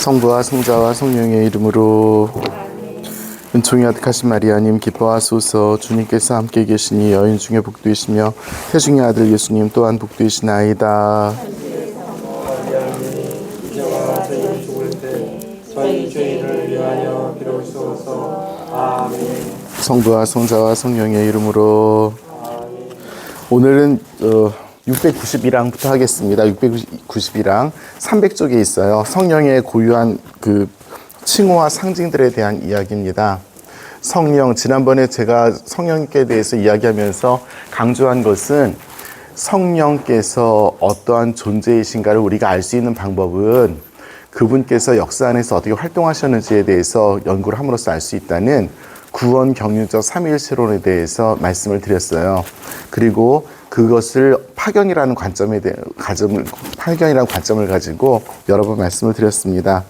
성부와 성자와 성령의 이름으로. 은총이 아득하신 마리아님 기뻐하소서. 주님께서 함께 계시니 여인 중에 복되시며 태중의 아들 예수님 또한 복되시나이다. 저희 죄인을 위하여 기도하소서. 아멘. 성부와 성자와 성령의 이름으로. 오늘은 691항부터 하겠습니다. 691항 300쪽에 있어요. 성령의 고유한 그 칭호와 상징들에 대한 이야기입니다. 성령, 지난번에 제가 성령께 대해서 이야기하면서 강조한 것은 성령께서 어떠한 존재이신가를 우리가 알 수 있는 방법은 그분께서 역사 안에서 어떻게 활동하셨는지에 대해서 연구를 함으로써 알 수 있다는 구원 경륜적 삼위일체론에 대해서 말씀을 드렸어요. 그리고 그것을 파견이라는 관점을 가지고 여러 번 말씀을 드렸습니다.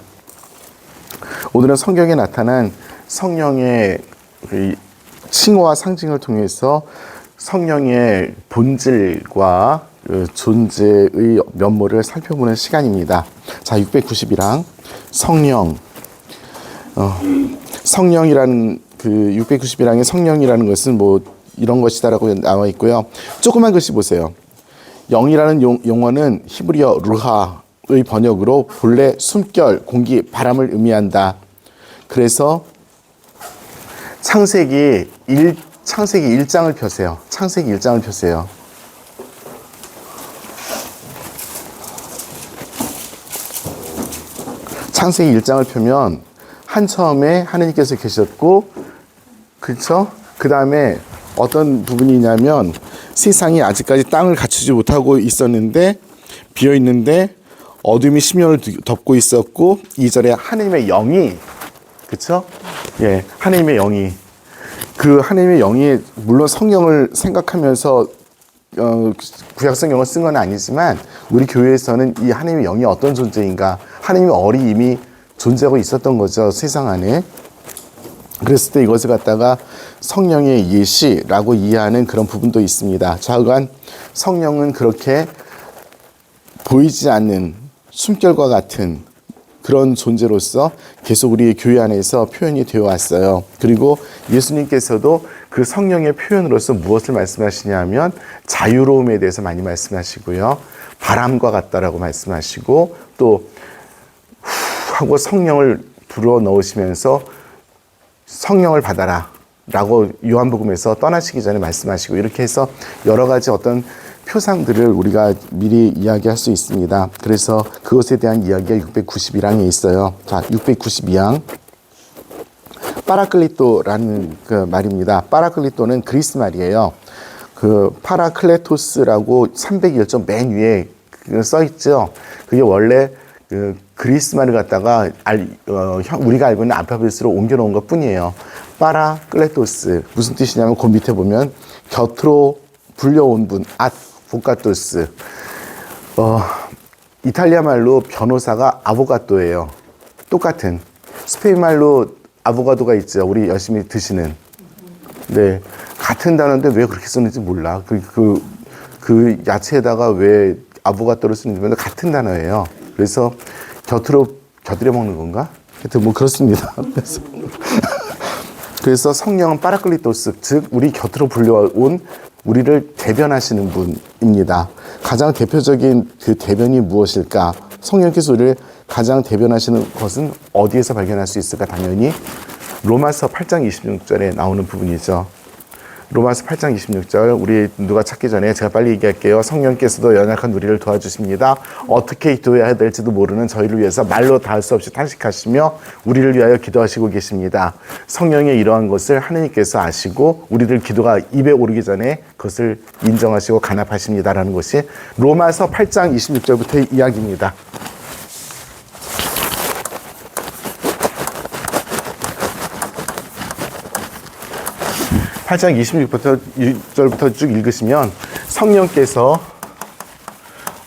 오늘은 성경에 나타난 성령의 칭호와 상징을 통해서 성령의 본질과 존재의 면모를 살펴보는 시간입니다. 자, 691항 성령. 성령이라는 그 691항의 성령이라는 것은 뭐 이런 것이다라고 나와 있고요. 조그만 글씨 보세요. 영이라는 용어는 히브리어 루하의 번역으로 본래 숨결, 공기, 바람을 의미한다. 그래서 창세기 1장을 펴세요. 창세기 1장을 펴세요. 창세기 1장을 펴면 한 처음에 하느님께서 계셨고, 그렇죠? 그 다음에 어떤 부분이냐면 세상이 아직까지 땅을 갖추지 못하고 있었는데 비어 있는데 어둠이 심연을 덮고 있었고 2절에 하나님의 영이, 그렇죠? 예, 하나님의 영이, 그 하나님의 영이 물론 성령을 생각하면서 구약 성경을 쓴 건 아니지만 우리 교회에서는 이 하나님의 영이 어떤 존재인가, 하나님의 얼이 이미 존재하고 있었던 거죠, 세상 안에. 그랬을 때 이것을 갖다가 성령의 예시라고 이해하는 그런 부분도 있습니다. 좌우간 성령은 그렇게 보이지 않는 숨결과 같은 그런 존재로서 계속 우리 교회 안에서 표현이 되어 왔어요. 그리고 예수님께서도 그 성령의 표현으로서 무엇을 말씀하시냐 하면 자유로움에 대해서 많이 말씀하시고요. 바람과 같다라고 말씀하시고 또 하고 성령을 불어넣으시면서 성령을 받아라 라고 요한복음에서 떠나시기 전에 말씀하시고, 이렇게 해서 여러 가지 어떤 표상들을 우리가 미리 이야기할 수 있습니다. 그래서 그것에 대한 이야기가 691항에 있어요. 자, 692항 파라클리토라는 그 말입니다. 파라클리토는 그리스 말이에요. 그 파라클레토스라고 301쪽 맨 위에 써 있죠. 그게 원래 그 그리스 말을 갖다가 우리가 알고 있는 알파벳으로 옮겨놓은 것 뿐이에요. 파라클레토스, 무슨 뜻이냐면 그 밑에 보면 곁으로 불려온 분, 아보카토스. 이탈리아 말로 변호사가 아보가토예요. 똑같은 스페인 말로 아보가도가 있죠. 우리 열심히 드시는. 네, 같은 단어인데 왜 그렇게 쓰는지 몰라. 그 야채에다가 왜 아보가토를 쓰는지 모르는데 같은 단어예요. 그래서 곁들여 먹는 건가? 하여튼 뭐 그렇습니다. 그래서 성령은 파라클리토스, 즉 우리 곁으로 불려온 우리를 대변하시는 분입니다. 가장 대표적인 그 대변이 무엇일까? 성령께서 우리를 가장 대변하시는 것은 어디에서 발견할 수 있을까? 당연히 로마서 8장 26절에 나오는 부분이죠. 로마서 8장 26절, 우리 누가 찾기 전에 제가 빨리 얘기할게요. 성령께서도 연약한 우리를 도와주십니다. 어떻게 기도해야 될지도 모르는 저희를 위해서 말로 닿을 수 없이 탄식하시며 우리를 위하여 기도하시고 계십니다. 성령의 이러한 것을 하느님께서 아시고 우리들 기도가 입에 오르기 전에 그것을 인정하시고 간합하십니다라는 것이 로마서 8장 26절부터의 이야기입니다. 8장 26절부터 1절부터 쭉 읽으시면 성령께서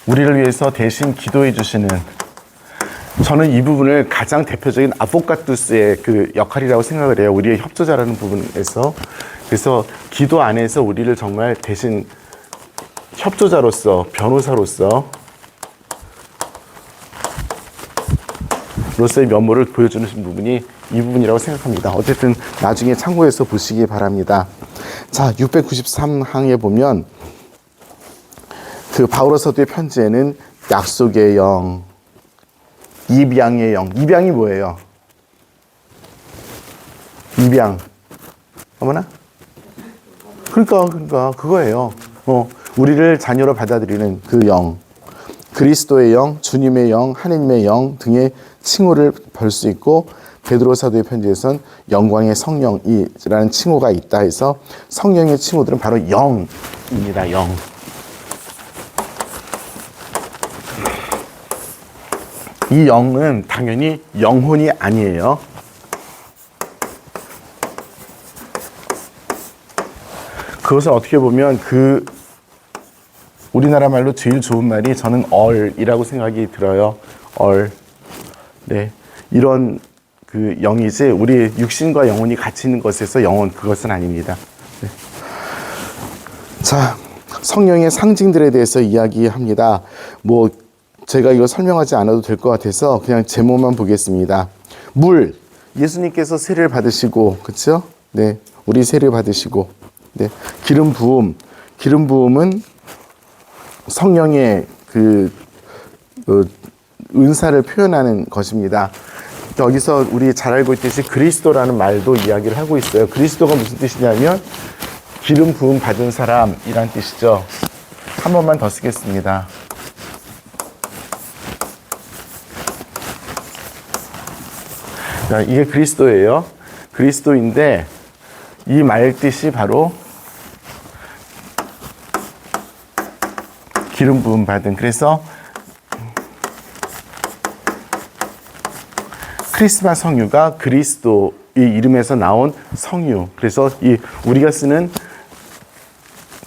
우리를 위해서 대신 기도해 주시는, 저는 이 부분을 가장 대표적인 아포카투스의 그 역할이라고 생각을 해요. 우리의 협조자라는 부분에서. 그래서 기도 안에서 우리를 정말 대신 협조자로서, 변호사로서 로서의 면모를 보여주는 부분이 이 부분이라고 생각합니다. 어쨌든 나중에 참고해서 보시기 바랍니다. 자, 693항에 보면 그 바울어 사도의 편지에는 약속의 영, 입양의 영. 입양이 뭐예요? 입양. 어머나? 그러니까 그거예요. 우리를 자녀로 받아들이는 그 영. 그리스도의 영, 주님의 영, 하느님의 영 등의 칭호를 볼 수 있고, 베드로 사도의 편지에선 영광의 성령이라는 칭호가 있다 해서 성령의 칭호들은 바로 영입니다. 영. 이 영은 당연히 영혼이 아니에요. 그것을 어떻게 보면 우리나라 말로 제일 좋은 말이 저는 얼이라고 생각이 들어요. 얼. 네. 이런 그 영이지, 우리 육신과 영혼이 같이 있는 것에서 영혼, 그것은 아닙니다. 네. 자, 성령의 상징들에 대해서 이야기합니다. 제가 이거 설명하지 않아도 될 것 같아서 그냥 제목만 보겠습니다. 물, 예수님께서 세례를 받으시고, 그렇죠? 네, 우리 세례 받으시고, 네, 기름 부음은 성령의 은사를 표현하는 것입니다. 여기서 우리 잘 알고 있듯이 그리스도라는 말도 이야기를 하고 있어요. 그리스도가 무슨 뜻이냐면 기름 부음 받은 사람이란 뜻이죠. 한 번만 더 쓰겠습니다. 자, 이게 그리스도예요. 그리스도인데 이 말 뜻이 바로 기름 부음 받은. 그래서 크리스마 성유가 그리스도의 이름에서 나온 성유. 그래서 우리가 쓰는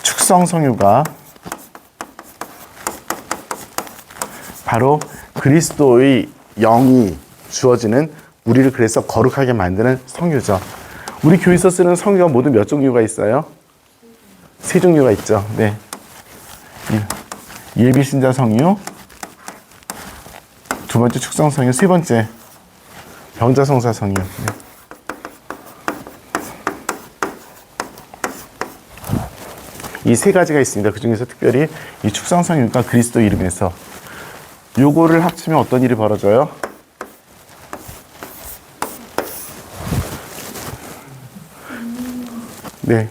축성 성유가 바로 그리스도의 영이 주어지는, 우리를 그래서 거룩하게 만드는 성유죠. 우리 교회에서 쓰는 성유가 모두 몇 종류가 있어요? 3종류가 있죠. 네. 예비신자 성유, 두 번째 축성 성유, 세 번째 병자성사 성유. 네. 이 세 가지가 있습니다. 그 중에서 특별히 이 축성 성유가 그리스도 이름에서, 요거를 합치면 어떤 일이 벌어져요? 네.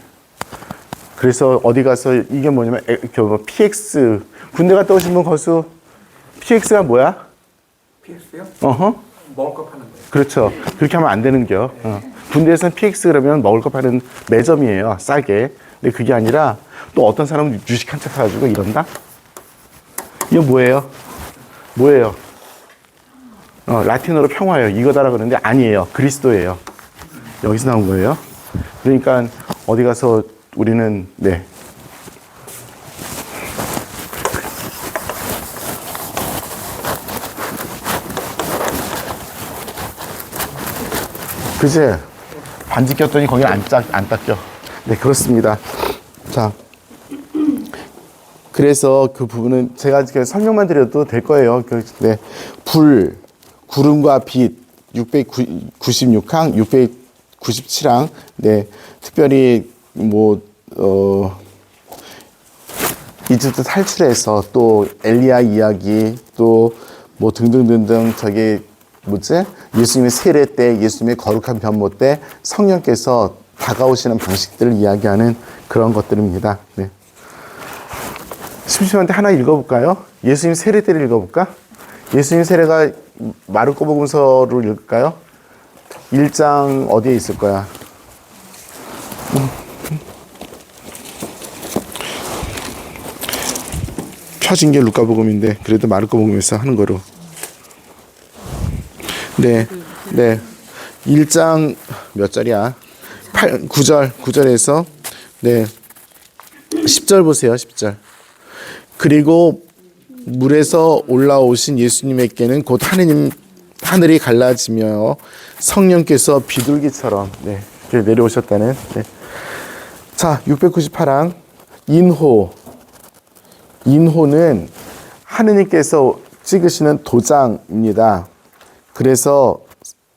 그래서 어디 가서 이게 뭐냐면 PX, 군대 갔다 오신 분 거수, PX가 뭐야? PX요? 어허. 먹을 거 파는 거예요. 그렇죠. 그렇게 하면 안 되는겨. 군대에서는 PX 그러면 먹을 거 파는 매점이에요. 싸게. 근데 그게 아니라 또 어떤 사람은 주식 한 차 사가지고 이런다? 이거 뭐예요? 뭐예요? 라틴어로 평화예요. 이거다라 그러는데 아니에요. 그리스도예요. 여기서 나온 거예요. 그러니까 어디 가서 우리는, 네. 그치? 반지 꼈더니 거기 안 닦여. 네, 그렇습니다. 자. 그래서 그 부분은 제가 설명만 드려도 될 거예요. 네. 불, 구름과 빛, 696항, 697항, 네. 특별히, 이집트 탈출해서 또 엘리야 이야기, 또 등등등등, 예수님의 세례 때, 예수님의 거룩한 변모 때 성령께서 다가오시는 방식들을 이야기하는 그런 것들입니다. 네. 심심한데 하나 읽어볼까요? 예수님 세례 때를 읽어볼까? 예수님 세례가 마르코 복음서를 읽을까요? 1장 어디에 있을 거야? 펴진 게 루카 복음인데 그래도 마르코 복음에서 하는 거로. 네. 1장 몇 절이야? 9절에서 네. 10절 보세요. 10절. 그리고 물에서 올라오신 예수님에게는 곧 하늘이 갈라지며 성령께서 비둘기처럼 내려오셨다는. 네. 자, 698항 인호. 인호는 하느님께서 찍으시는 도장입니다. 그래서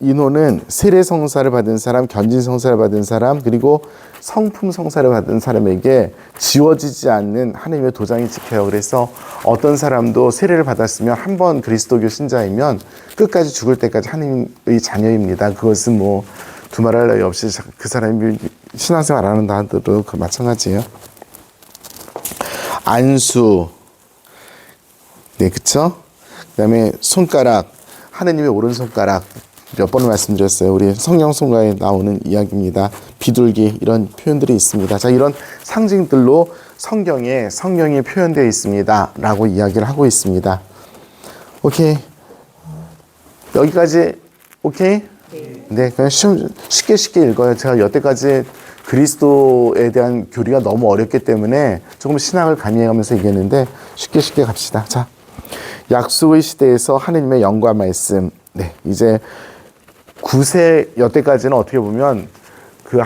인호는 세례 성사를 받은 사람, 견진 성사를 받은 사람, 그리고 성품 성사를 받은 사람에게 지워지지 않는 하나님의 도장이 찍혀요. 그래서 어떤 사람도 세례를 받았으면 한 번 그리스도교 신자이면 끝까지 죽을 때까지 하나님의 자녀입니다. 그것은 뭐 두말할 나위 없이 그 사람이 신앙생활 안 한다 하더라도 마찬가지예요. 안수, 네, 그쵸? 그 다음에 손가락, 하느님의 오른손가락, 몇 번을 말씀드렸어요. 우리 성령송가에 나오는 이야기입니다. 비둘기, 이런 표현들이 있습니다. 자, 이런 상징들로 성경에 성령이 표현되어 있습니다. 라고 이야기를 하고 있습니다. 오케이. 여기까지, 오케이? 네, 그냥 쉽게 읽어요. 제가 여태까지 그리스도에 대한 교리가 너무 어렵기 때문에 조금 신앙을 가미해가면서 얘기했는데 쉽게 갑시다. 자, 약속의 시대에서 하느님의 영과 말씀. 네, 이제 9세 여태까지는 어떻게 보면 그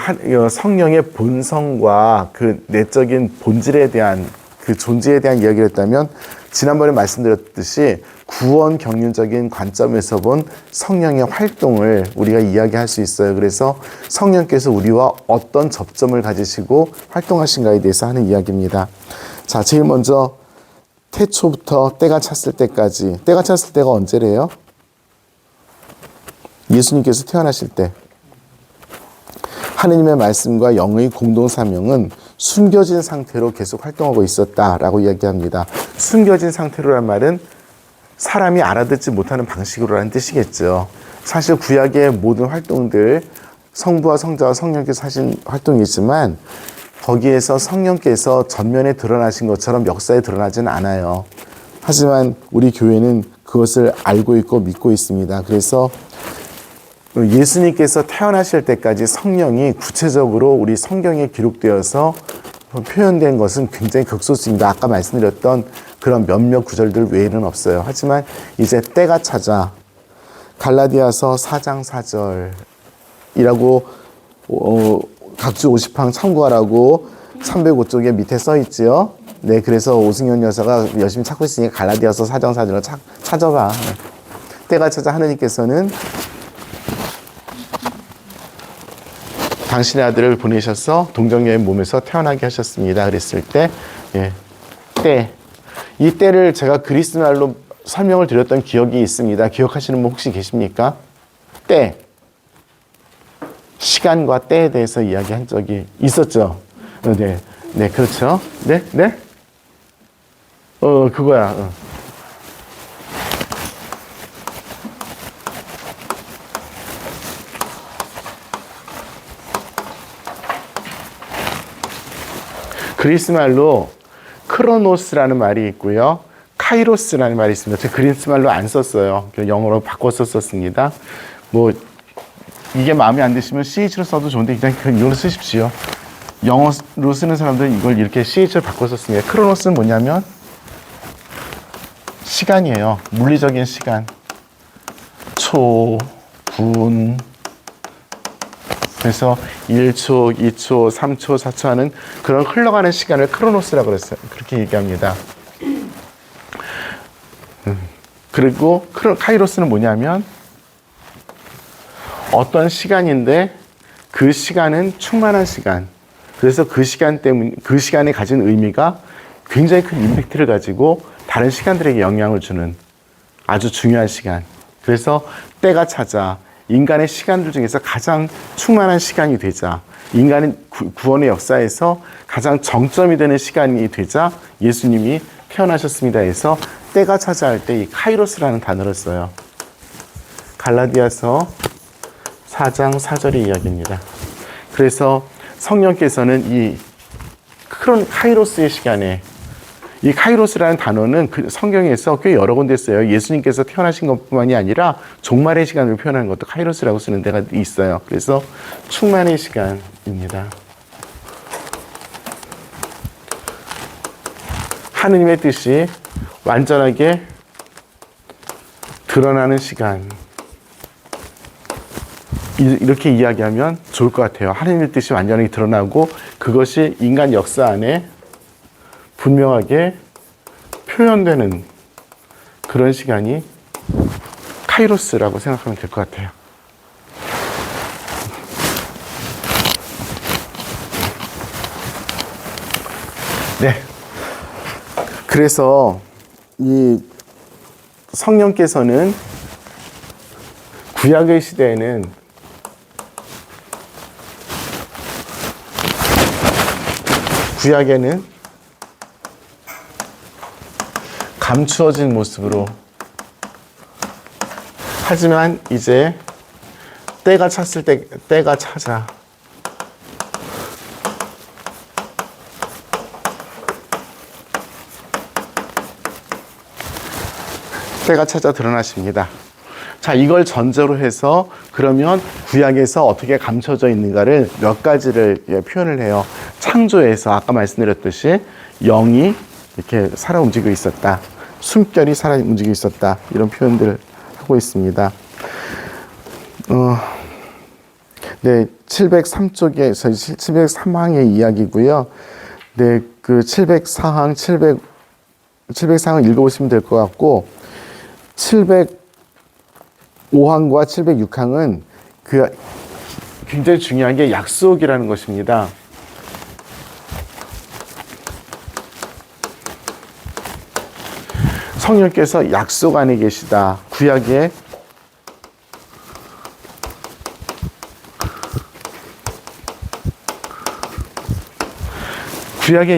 성령의 본성과 그 내적인 본질에 대한 그 존재에 대한 이야기를 했다면, 지난번에 말씀드렸듯이 구원 경륜적인 관점에서 본 성령의 활동을 우리가 이야기할 수 있어요. 그래서 성령께서 우리와 어떤 접점을 가지시고 활동하신가에 대해서 하는 이야기입니다. 자, 제일 먼저 태초부터 때가 찼을 때까지. 때가 찼을 때가 언제래요? 예수님께서 태어나실 때. 하느님의 말씀과 영의 공동 사명은 숨겨진 상태로 계속 활동하고 있었다라고 이야기합니다. 숨겨진 상태로란 말은 사람이 알아듣지 못하는 방식으로라는 뜻이겠죠. 사실 구약의 모든 활동들, 성부와 성자와 성령께서 하신 활동이지만 거기에서 성령께서 전면에 드러나신 것처럼 역사에 드러나지는 않아요. 하지만 우리 교회는 그것을 알고 있고 믿고 있습니다. 그래서 예수님께서 태어나실 때까지 성령이 구체적으로 우리 성경에 기록되어서 표현된 것은 굉장히 극소수입니다. 아까 말씀드렸던 그런 몇몇 구절들 외에는 없어요. 하지만 이제 때가 찾아 갈라디아서 4장 4절이라고 각주 50항 참고하라고 305쪽에 밑에 써 있지요. 네, 그래서 오승현 여사가 열심히 찾고 있으니까 갈라디아서 4장 4절을 찾아봐. 때가 찾아 하느님께서는 당신의 아들을 보내셔서 동정녀의 몸에서 태어나게 하셨습니다. 그랬을 때, 때. 이 때를 제가 그리스 말로 설명을 드렸던 기억이 있습니다. 기억하시는 분 혹시 계십니까? 때. 시간과 때에 대해서 이야기한 적이 있었죠. 네, 네, 그렇죠. 네, 네. 그거야. 그리스 말로 크로노스라는 말이 있고요. 카이로스라는 말이 있습니다. 제가 그리스 말로 안 썼어요. 영어로 바꿔서 썼습니다. 뭐 이게 마음에 안 드시면 CH로 써도 좋은데 그냥 이걸로 쓰십시오. 영어로 쓰는 사람들은 이걸 이렇게 CH로 바꿔 썼습니다. 크로노스는 뭐냐면 시간이에요. 물리적인 시간. 초, 분, 그래서 1초, 2초, 3초, 4초 하는 그런 흘러가는 시간을 크로노스라고 그랬어요. 그렇게 얘기합니다. 그리고 카이로스는 뭐냐면 어떤 시간인데 그 시간은 충만한 시간. 그래서 그 시간 때문에 그 시간에 가진 의미가 굉장히 큰 임팩트를 가지고 다른 시간들에게 영향을 주는 아주 중요한 시간. 그래서 때가 찾아 인간의 시간들 중에서 가장 충만한 시간이 되자, 인간의 구원의 역사에서 가장 정점이 되는 시간이 되자 예수님이 태어나셨습니다 해서 때가 찾아 할 때 이 카이로스라는 단어를 써요. 갈라디아서 4장 4절의 이야기입니다. 그래서 성령께서는 이 카이로스의 시간에, 이 카이로스라는 단어는 그 성경에서 꽤 여러 군데 써요. 예수님께서 태어나신 것뿐만이 아니라 종말의 시간을 표현하는 것도 카이로스라고 쓰는 데가 있어요. 그래서 충만의 시간입니다. 하느님의 뜻이 완전하게 드러나는 시간. 이렇게 이야기하면 좋을 것 같아요. 하느님의 뜻이 완전히 드러나고 그것이 인간 역사 안에 분명하게 표현되는 그런 시간이 카이로스라고 생각하면 될 것 같아요. 네. 그래서 이 성령께서는 구약의 시대에는 구약에는 감추어진 모습으로, 하지만 이제 때가 찼을 때 때가 찾아 드러나십니다. 자, 이걸 전제로 해서 그러면 구약에서 어떻게 감춰져 있는가를 몇 가지를 표현을 해요. 창조에서 아까 말씀드렸듯이 영이 이렇게 살아 움직이고 있었다. 숨결이 살아 움직이고 있었다. 이런 표현들을 하고 있습니다. 네, 703쪽에 703항의 이야기고요. 네, 그 704항, 704항을 읽어보시면 될 것 같고, 705항과 706항은 그 굉장히 중요한 게 약속이라는 것입니다. 성령께서 약속 안에 계시다. 구약의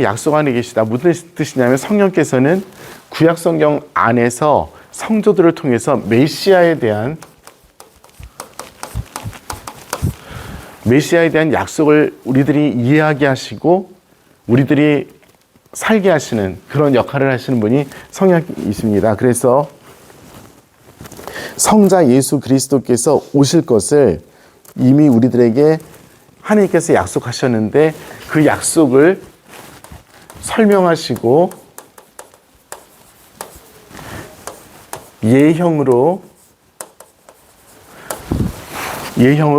약속 안에 계시다. 무슨 뜻이냐면 성령께서는 구약 성경 안에서 성도들을 통해서 메시아에 대한 약속을 우리들이 이해하게 하시고 우리들이 살게 하시는 그런 역할을 하시는 분이 성령이십니다. 그래서 성자 예수 그리스도께서 오실 것을 이미 우리들에게 하나님께서 약속하셨는데 그 약속을 설명하시고 예형으로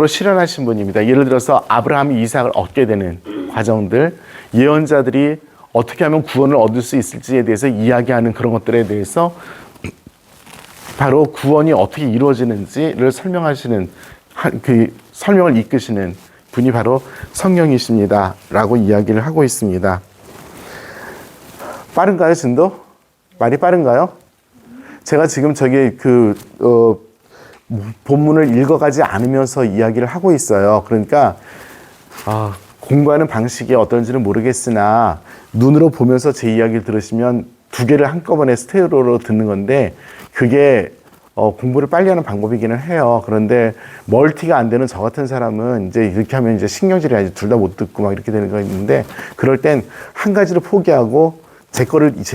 실현하신 분입니다. 예를 들어서 아브라함이 이삭을 얻게 되는 과정들, 예언자들이 어떻게 하면 구원을 얻을 수 있을지에 대해서 이야기하는 그런 것들에 대해서 바로 구원이 어떻게 이루어지는지를 설명하시는 그 설명을 이끄시는 분이 바로 성령이십니다. 라고 이야기를 하고 있습니다. 빠른가요, 진도? 말이 빠른가요? 제가 지금 본문을 읽어가지 않으면서 이야기를 하고 있어요. 그러니까 공부하는 방식이 어떤지는 모르겠으나 눈으로 보면서 제 이야기를 들으시면 두 개를 한꺼번에 스테레오로 듣는 건데 그게 공부를 빨리 하는 방법이기는 해요. 그런데 멀티가 안 되는 저 같은 사람은 이제 이렇게 하면 이제 신경질이 아직 둘 다 못 듣고 막 이렇게 되는 거 있는데 그럴 땐 한 가지를 포기하고 제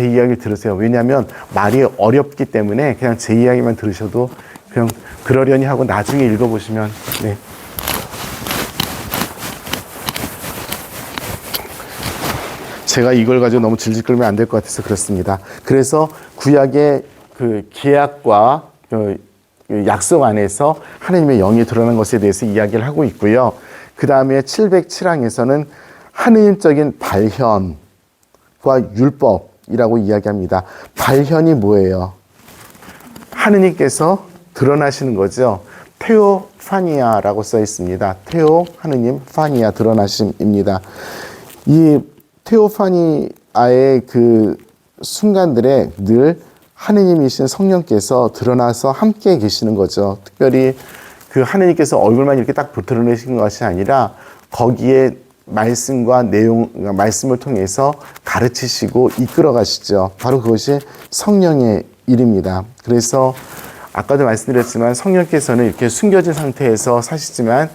이야기를 들으세요. 왜냐하면 말이 어렵기 때문에 그냥 제 이야기만 들으셔도 그냥 그러려니 하고 나중에 읽어보시면 네. 제가 이걸 가지고 너무 질질 끌면 안 될 것 같아서 그렇습니다. 그래서 구약의 그 계약과 약속 안에서 하나님의 영이 드러난 것에 대해서 이야기를 하고 있고요. 그 다음에 707항에서는 하느님적인 발현과 율법이라고 이야기합니다. 발현이 뭐예요? 하느님께서 드러나시는 거죠. 테오파니아라고 써 있습니다. 테오, 하느님, 파니아, 드러나심입니다. 이 테오파니아의 그 순간들에 늘 하느님이신 성령께서 드러나서 함께 계시는 거죠. 특별히 그 하느님께서 얼굴만 이렇게 딱 드러내신 것이 아니라 거기에 말씀과 말씀을 통해서 가르치시고 이끌어 가시죠. 바로 그것이 성령의 일입니다. 그래서 아까도 말씀드렸지만 성령께서는 이렇게 숨겨진 상태에서 활동하시지만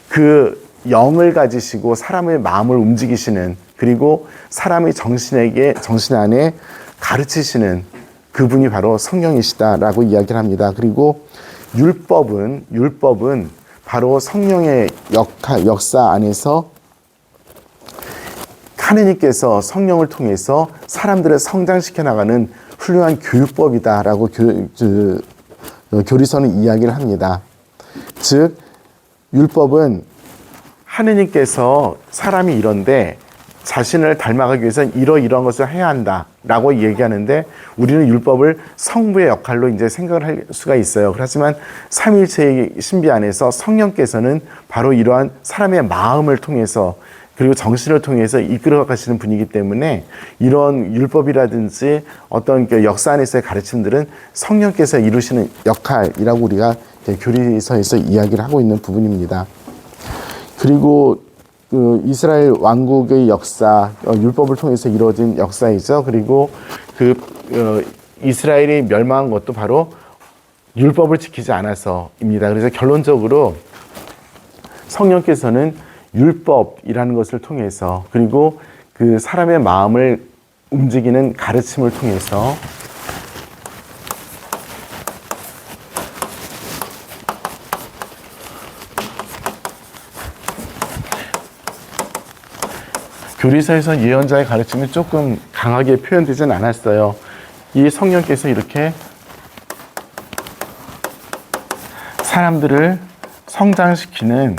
그 영을 가지시고 사람의 마음을 움직이시는 그리고 사람의 정신 안에 가르치시는 그분이 바로 성령이시다라고 이야기를 합니다. 그리고 율법은 바로 성령의 역사 안에서 하느님께서 성령을 통해서 사람들을 성장시켜 나가는 훌륭한 교육법이다라고 교리서는 이야기를 합니다. 즉 율법은 하느님께서 사람이 이런데 자신을 닮아가기 위해서는 이러이러한 것을 해야 한다라고 얘기하는데 우리는 율법을 성부의 역할로 이제 생각을 할 수가 있어요. 하지만 삼위일체의 신비 안에서 성령께서는 바로 이러한 사람의 마음을 통해서 그리고 정신을 통해서 이끌어 가시는 분이기 때문에 이런 율법이라든지 어떤 역사 안에서의 가르침들은 성령께서 이루시는 역할이라고 우리가 교리서에서 이야기를 하고 있는 부분입니다. 그리고 그 이스라엘 왕국의 역사, 율법을 통해서 이루어진 역사이죠. 그리고 이스라엘이 멸망한 것도 바로 율법을 지키지 않아서입니다. 그래서 결론적으로 성령께서는 율법이라는 것을 통해서 그리고 그 사람의 마음을 움직이는 가르침을 통해서 교리서에서 예언자의 가르침이 조금 강하게 표현되진 않았어요. 이 성령께서 이렇게 사람들을 성장시키는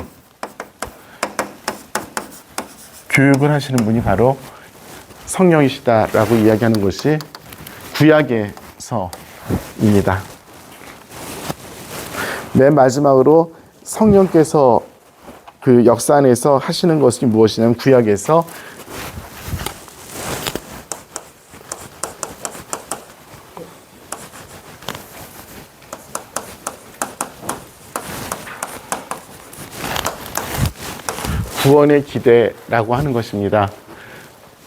교육을 하시는 분이 바로 성령이시다라고 이야기하는 것이 구약에서입니다. 맨 마지막으로 성령께서 그 역사 안에서 하시는 것이 무엇이냐면 구약에서 구원의 기대라고 하는 것입니다.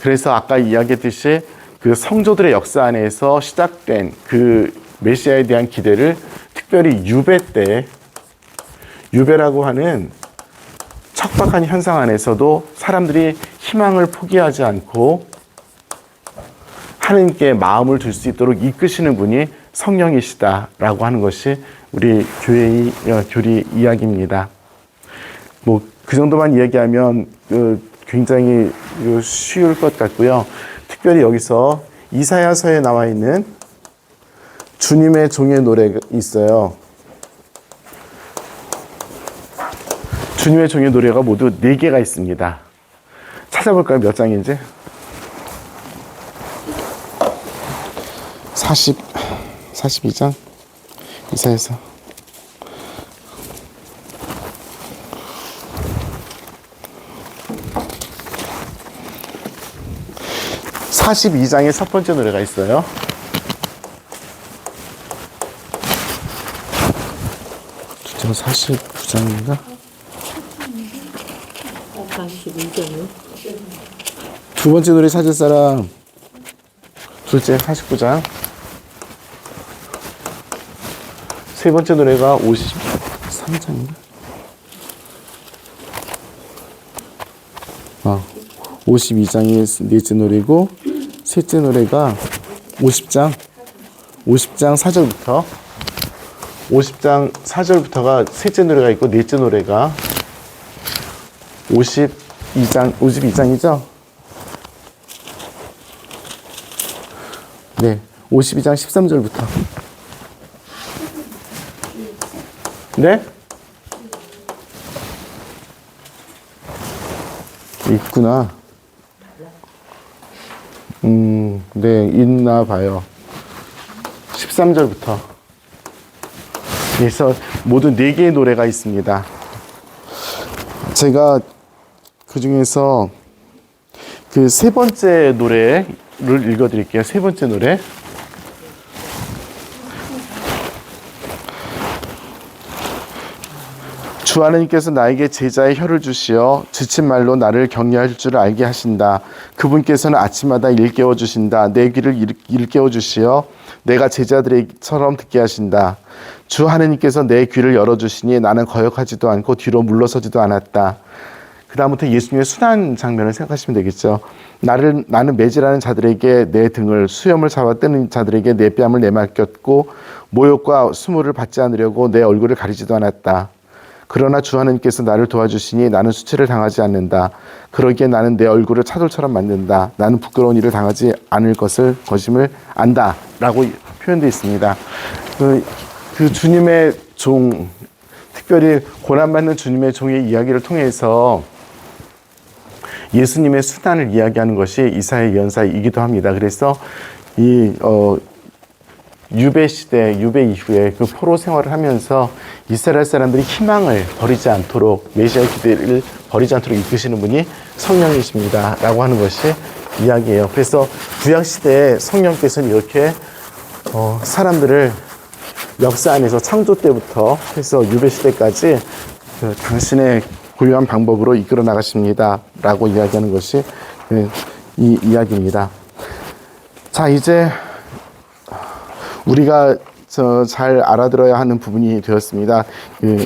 그래서 아까 이야기했듯이 그 성도들의 역사 안에서 시작된 그 메시아에 대한 기대를 특별히 유배 때, 유배라고 하는 척박한 현상 안에서도 사람들이 희망을 포기하지 않고 하나님께 마음을 둘 수 있도록 이끄시는 분이 성령이시다라고 하는 것이 우리 교회의 교리 이야기입니다. 그 정도만 이야기하면 굉장히 쉬울 것 같고요. 특별히 여기서 이사야서에 나와 있는 주님의 종의 노래가 있어요. 주님의 종의 노래가 모두 4개가 있습니다. 찾아볼까요? 몇 장인지? 42장? 이사야서. 42장의 첫 번째 노래가 있어요. 진짜 49장인가? 42장이요? 두 번째 노래 찾을 사람. 둘째 49장. 세 번째 노래가 53장인가? 52장이 넷째 노래고 셋째 노래가 50장 4절부터 50장 4절부터가 셋째 노래가 있고 넷째 노래가 52장이죠? 네, 52장 13절부터. 네? 있구나. 네, 있나 봐요. 13절부터. 그래서 모두 4개의 노래가 있습니다. 제가 그 중에서 그 세 번째 노래를 읽어드릴게요. 세 번째 노래. 주 하나님께서 나에게 제자의 혀를 주시어 지친 말로 나를 격려할 줄 알게 하신다. 그분께서는 아침마다 일깨워 주신다. 내 귀를 일깨워 주시어 내가 제자들처럼 듣게 하신다. 주 하나님께서 내 귀를 열어주시니 나는 거역하지도 않고 뒤로 물러서지도 않았다. 그 다음부터 예수님의 순환 장면을 생각하시면 되겠죠. 나는 매질하는 자들에게 내 등을, 수염을 잡아 떼는 자들에게 내 뺨을 내맡겼고 모욕과 수모를 받지 않으려고 내 얼굴을 가리지도 않았다. 그러나 주 하나님께서 나를 도와주시니 나는 수치를 당하지 않는다. 그러기에 나는 내 얼굴을 차돌처럼 만든다. 나는 부끄러운 일을 당하지 않을 것임을 안다. 라고 표현되어 있습니다. 그 주님의 종, 특별히 고난받는 주님의 종의 이야기를 통해서 예수님의 수단을 이야기하는 것이 이사야 예언사이기도 합니다. 그래서 이 유배 시대, 유배 이후에 그 포로 생활을 하면서 이스라엘 사람들이 희망을 버리지 않도록, 메시아 기대를 버리지 않도록 이끄시는 분이 성령이십니다 라고 하는 것이 이야기예요. 그래서 구약 시대에 성령께서는 이렇게 사람들을 역사 안에서 창조 때부터 해서 유배 시대까지 그 당신의 고유한 방법으로 이끌어 나가십니다 라고 이야기하는 것이 이 이야기입니다. 자, 이제 우리가 잘 알아들어야 하는 부분이 되었습니다.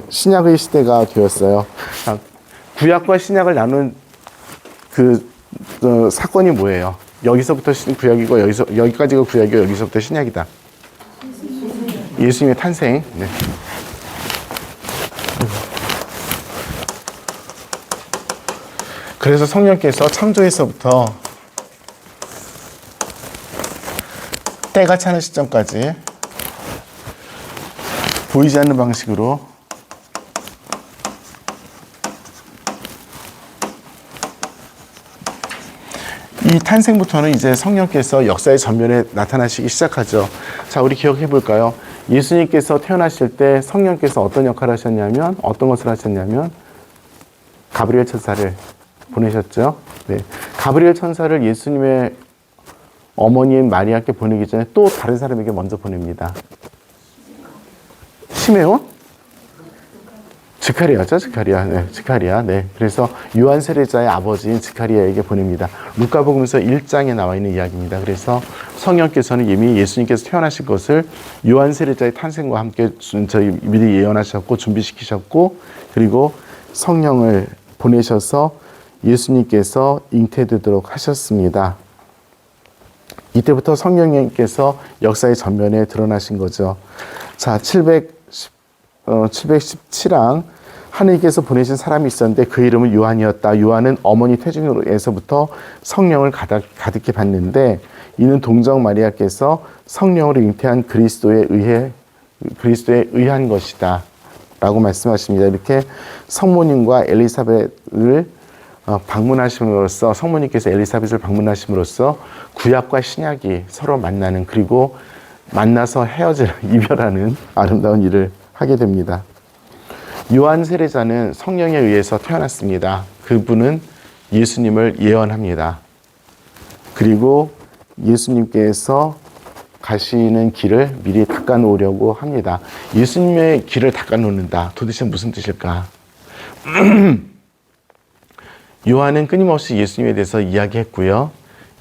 신약의 시대가 되었어요. 구약과 신약을 나눈 사건이 뭐예요? 여기서부터 구약이고 여기까지가 구약이고 여기서부터 신약이다. 예수님의 탄생. 네. 그래서 성령께서 창조에서부터 때가 차는 시점까지 보이지 않는 방식으로 이 탄생부터는 이제 성령께서 역사의 전면에 나타나시기 시작하죠. 자, 우리 기억해 볼까요? 예수님께서 태어나실 때 성령께서 어떤 역할을 하셨냐면, 어떤 것을 하셨냐면 가브리엘 천사를 보내셨죠. 네. 가브리엘 천사를 예수님의 어머니인 마리아께 보내기 전에 또 다른 사람에게 먼저 보냅니다. 시메온? 스가랴죠, 스가랴. 네, 스가랴. 네. 그래서 요한 세례자의 아버지인 스가랴에게 보냅니다. 루카복음서 1장에 나와 있는 이야기입니다. 그래서 성령께서는 이미 예수님께서 태어나실 것을 요한 세례자의 탄생과 함께 저희 미리 예언하셨고 준비시키셨고, 그리고 성령을 보내셔서 예수님께서 잉태되도록 하셨습니다. 이때부터 성령님께서 역사의 전면에 드러나신 거죠. 자, 717항 하느님께서 보내신 사람이 있었는데 그 이름은 요한이었다. 요한은 어머니 태중에서부터 성령을 가득히 받는데 이는 동정 마리아께서 성령으로 잉태한 그리스도에 의한 것이다 라고 말씀하십니다. 이렇게 성모님과 엘리사벳을 방문하심으로써, 성모님께서 엘리사벳을 방문하심으로써 구약과 신약이 서로 만나는, 그리고 만나서 이별하는 아름다운 일을 하게 됩니다. 요한 세례자는 성령에 의해서 태어났습니다. 그분은 예수님을 예언합니다. 그리고 예수님께서 가시는 길을 미리 닦아놓으려고 합니다. 예수님의 길을 닦아놓는다. 도대체 무슨 뜻일까? 요한은 끊임없이 예수님에 대해서 이야기했고요.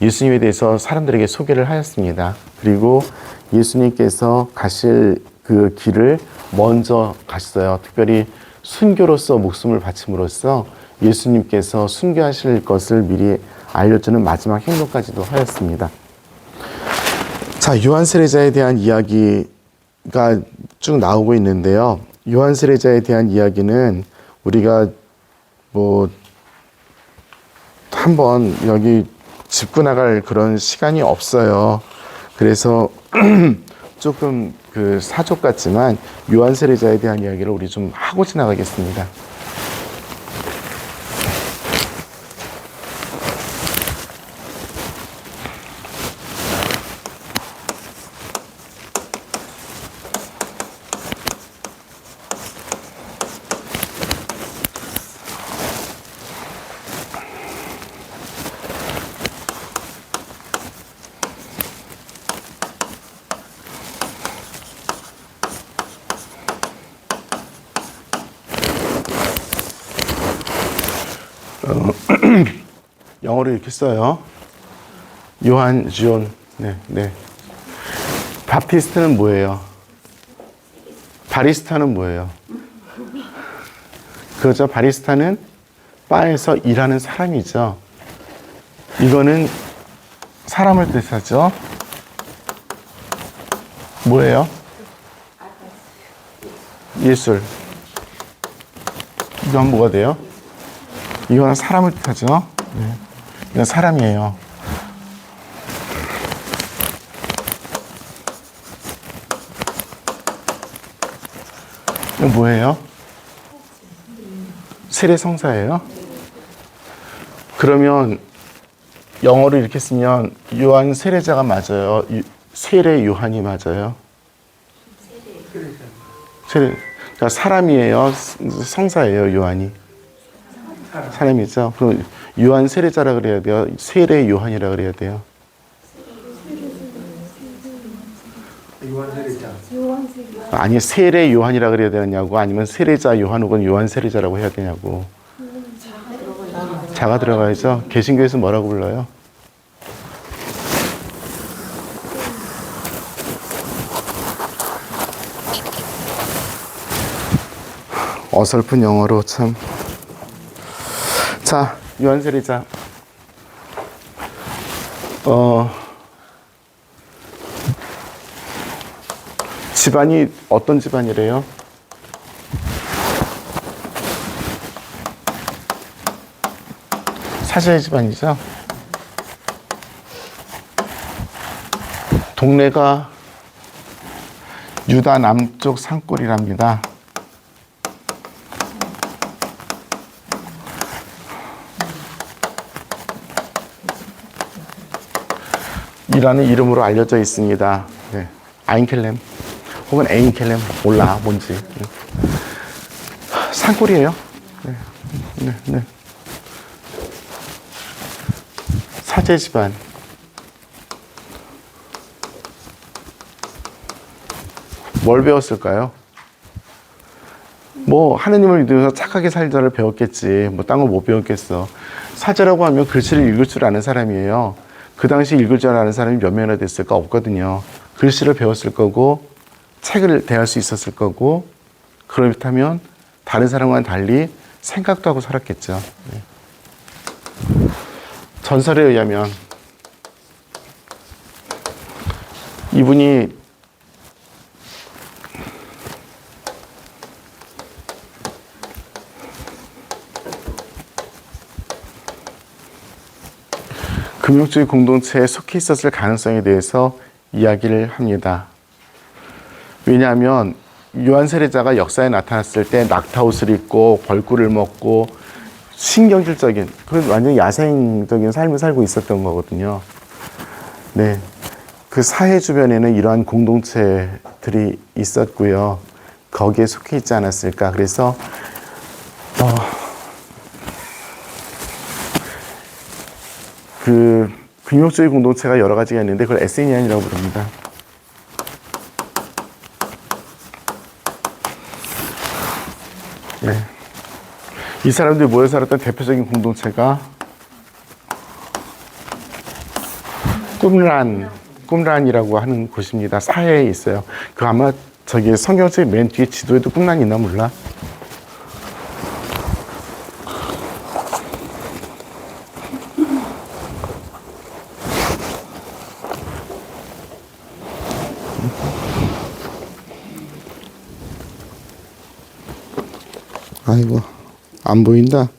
예수님에 대해서 사람들에게 소개를 하였습니다. 그리고 예수님께서 가실 그 길을 먼저 갔어요. 특별히 순교로서 목숨을 바침으로써 예수님께서 순교하실 것을 미리 알려주는 마지막 행동까지도 하였습니다. 자, 요한 세례자에 대한 이야기가 쭉 나오고 있는데요. 요한 세례자에 대한 이야기는 우리가 한번 여기 짚고 나갈 그런 시간이 없어요. 그래서 조금 사족 같지만 요한 세례자에 대한 이야기를 우리 좀 하고 지나가겠습니다. 영어로 이렇게 써요. 요한 존. 네. 바프티스트는 뭐예요? 바리스타는 뭐예요? 그렇죠. 바리스타는 바에서 일하는 사람이죠. 이거는 사람을 뜻하죠. 뭐예요? 예술. 이건 뭐가 돼요? 이거는 사람을 뜻하죠. 네. 이건 사람이에요. 이건 뭐예요? 세례성사예요. 그러면 영어로 이렇게 쓰면 요한 세례자가 맞아요? 세례 요한이 맞아요? 세례. 그러니까 사람이에요? 성사예요, 요한이? 사람이죠. 그럼 요한 세례자라 그래야 돼요? 세례 요한이라 그래야 돼요? 요한 세례자. 아니, 세례 요한이라 그래야 되냐고, 아니면 세례자 요한 혹은 요한 세례자라고 해야 되냐고. 자가 들어가야죠. 개신교에서 뭐라고 불러요? 어설픈 영어로 참. 자, 요한 세례자. 집안이 어떤 집안이래요? 사제의 집안이죠. 동네가 유다 남쪽 산골이랍니다. 이라는 이름으로 알려져 있습니다. 네. 아인켈렘 혹은 에인켈렘 몰라 뭔지. 산골이에요. 네. 네. 네. 사제 집안. 뭘 배웠을까요? 뭐 하느님을 믿으면서 착하게 살자를 배웠겠지. 뭐 딴 거 못 배웠겠어. 사제라고 하면 글씨를 읽을 줄 아는 사람이에요. 그 당시 읽을 줄 아는 사람이 몇 명이나 됐을까? 없거든요. 글씨를 배웠을 거고 책을 대할 수 있었을 거고 그렇다면 다른 사람과는 달리 생각도 하고 살았겠죠. 네. 전설에 의하면 이분이 금욕주의 공동체에 속해 있었을 가능성에 대해서 이야기를 합니다. 왜냐하면 요한 세례자가 역사에 나타났을 때 낙타옷을 입고 벌꿀을 먹고 신경질적인, 그런 완전히 야생적인 삶을 살고 있었던 거거든요. 네, 그 사회 주변에는 이러한 공동체들이 있었고요. 거기에 속해 있지 않았을까. 그래서 그 금욕주의 공동체가 여러 가지가 있는데 그걸 에세니안이라고 부릅니다. 네. 이 사람들이 모여 살았던 대표적인 공동체가 꿈란이라고 하는 곳입니다. 사해에 있어요. 그 아마 저기 성경책 맨 뒤에 지도에도 꿈란이 있나 몰라? 아이고, 안 보인다.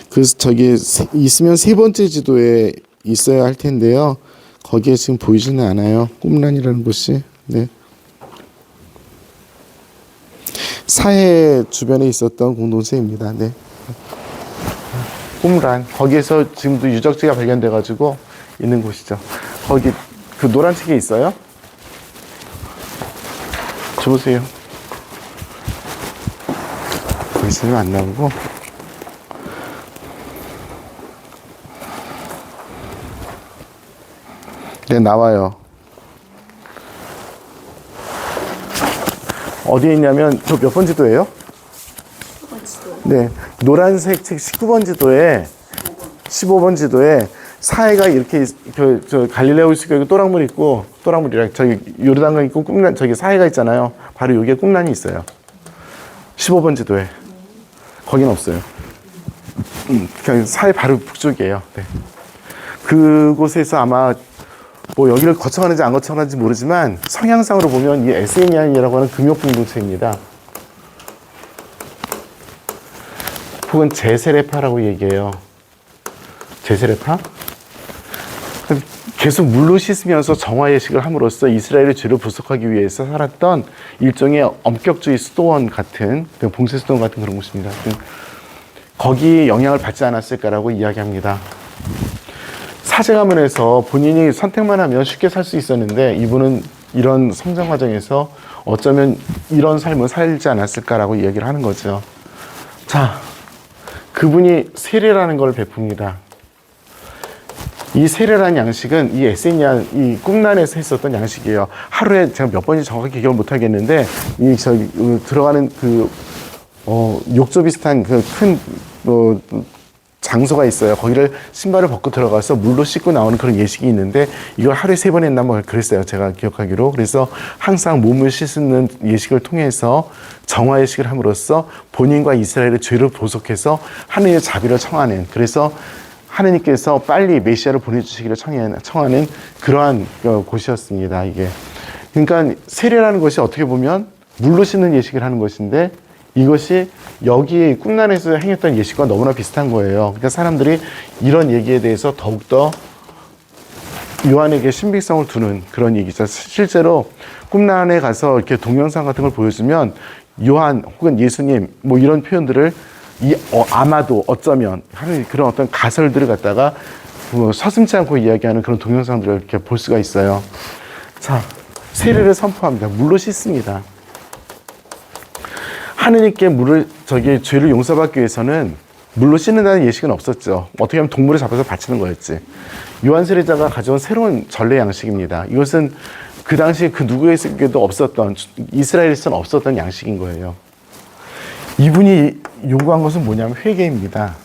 그래서 저기 있으면 세 번째 지도에 있어야 할 텐데요. 거기에 지금 보이지는 않아요. 꿈란이라는 곳이. 네. 사해 주변에 있었던 공동체입니다. 네. 꿈란. 거기에서 지금도 유적지가 발견돼 가지고 있는 곳이죠. 거기 그 노란 책에 있어요? 줘보세요. 있으면 안 나오고. 네, 나와요. 어디에 있냐면 저 몇 번 지도예요? 19번 지도. 네, 노란색 책 19번 지도에 15번 지도에 사해가 이렇게 저 갈릴레오 시골에 또랑물 있고 또랑물이랑 저기 요르단강 있고 꿈란 저기 사해가 있잖아요. 바로 여기에 꿈란이 있어요. 15번 지도에. 거긴 없어요. 그냥 사해 바로 북쪽이에요. 네. 그곳에서 아마 뭐 여기를 거쳐가는지 안 거쳐가는지 모르지만 성향상으로 보면 이 에세니안이라고 하는 금욕 공동체입니다. 혹은 제세례파라고 얘기해요. 제세례파? 계속 물로 씻으면서 정화예식을 함으로써 이스라엘의 죄를 부속하기 위해서 살았던 일종의 엄격주의 수도원 같은, 봉쇄 수도원 같은 그런 곳입니다. 거기 영향을 받지 않았을까라고 이야기합니다. 사제 가문에서 본인이 선택만 하면 쉽게 살 수 있었는데 이분은 이런 성장 과정에서 어쩌면 이런 삶을 살지 않았을까라고 이야기를 하는 거죠. 자, 그분이 세례라는 걸 베풉니다. 이 세례라는 양식은 이 에세냐, 이 꿈란에서 했었던 양식이에요. 하루에 제가 몇 번인지 정확히 기억을 못 하겠는데, 들어가는 욕조 비슷한 그 큰, 장소가 있어요. 거기를 신발을 벗고 들어가서 물로 씻고 나오는 그런 예식이 있는데, 이걸 하루에 3번 했나 뭐 그랬어요. 제가 기억하기로. 그래서 항상 몸을 씻는 예식을 통해서 정화 예식을 함으로써 본인과 이스라엘의 죄를 보속해서 하느님의 자비를 청하는, 그래서 하느님께서 빨리 메시아를 보내주시기를 청하는 그러한 곳이었습니다. 이게. 그러니까 세례라는 것이 어떻게 보면 물로 씻는 예식을 하는 것인데 이것이 여기 꿈란에서 행했던 예식과 너무나 비슷한 거예요. 그러니까 사람들이 이런 얘기에 대해서 더욱더 요한에게 신빙성을 두는 그런 얘기죠. 실제로 꿈란에 가서 이렇게 동영상 같은 걸 보여주면 요한 혹은 예수님 뭐 이런 표현들을 아마도 어쩌면 하는 그런 어떤 가설들을 갖다가 서슴지 않고 이야기하는 그런 동영상들을 이렇게 볼 수가 있어요. 자, 세례를 선포합니다. 물로 씻습니다. 하느님께 죄를 용서받기 위해서는 물로 씻는다는 예식은 없었죠. 어떻게 하면 동물을 잡아서 바치는 거였지. 요한 세례자가 가져온 새로운 전례 양식입니다. 이것은 그 당시에 그 누구에게도 없었던, 이스라엘에서는 없었던 양식인 거예요. 이분이 요구한 것은 뭐냐면 회개입니다.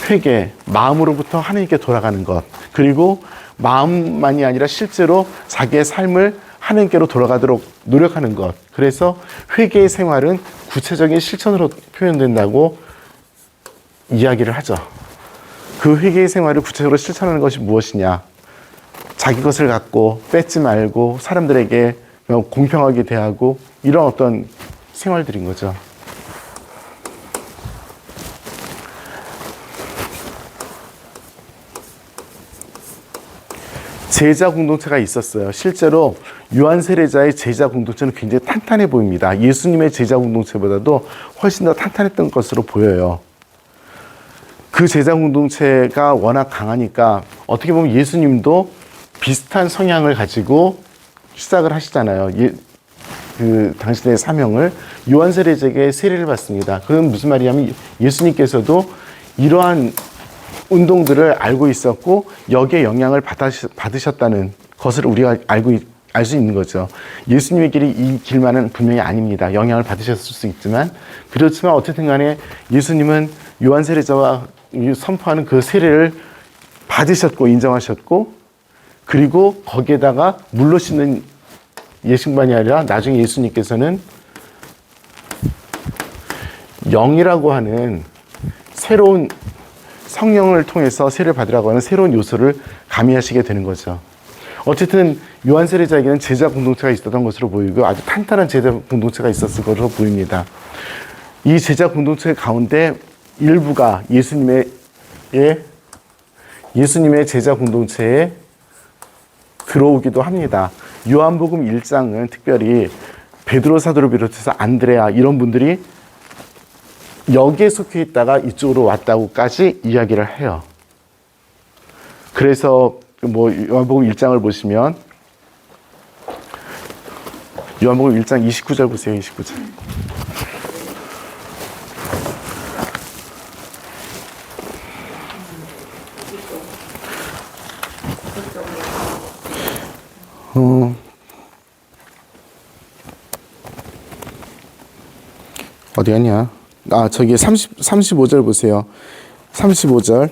회개, 마음으로부터 하나님께 돌아가는 것. 그리고 마음만이 아니라 실제로 자기의 삶을 하나님께로 돌아가도록 노력하는 것. 그래서 회개의 생활은 구체적인 실천으로 표현된다고 이야기를 하죠. 그 회개의 생활을 구체적으로 실천하는 것이 무엇이냐? 자기 것을 갖고 뺏지 말고 사람들에게 공평하게 대하고 이런 어떤 생활들인 거죠. 제자 공동체가 있었어요. 실제로 요한 세례자의 제자 공동체는 굉장히 탄탄해 보입니다. 예수님의 제자 공동체보다도 훨씬 더 탄탄했던 것으로 보여요. 그 제자 공동체가 워낙 강하니까 어떻게 보면 예수님도 비슷한 성향을 가지고 시작을 하시잖아요. 그 당신의 사명을 요한 세례자에게 세례를 받습니다. 그건 무슨 말이냐면 예수님께서도 이러한 운동들을 알고 있었고 여기에 영향을 받으셨다는 것을 우리가 알 수 있는 거죠. 예수님의 길이 이 길만은 분명히 아닙니다. 영향을 받으셨을 수 있지만 그렇지만 어쨌든 간에 예수님은 요한 세례자와 선포하는 그 세례를 받으셨고 인정하셨고 그리고 거기에다가 물로 씻는 예식만이 아니라 나중에 예수님께서는 영이라고 하는 새로운 성령을 통해서 세례를 받으라고 하는 새로운 요소를 가미하시게 되는 거죠. 어쨌든 요한 세례자에게는 제자 공동체가 있었던 것으로 보이고 아주 탄탄한 제자 공동체가 있었을 것으로 보입니다. 이 제자 공동체 가운데 일부가 예수님의 제자 공동체에 들어오기도 합니다. 요한복음 1장은 특별히 베드로 사도를 비롯해서 안드레아 이런 분들이 여기에 속해 있다가 이쪽으로 왔다고까지 이야기를 해요. 그래서 요한복음 1장을 보시면 요한복음 1장 29절 보세요. 29절. 어디 갔냐? 저기 35절 보세요. 35절.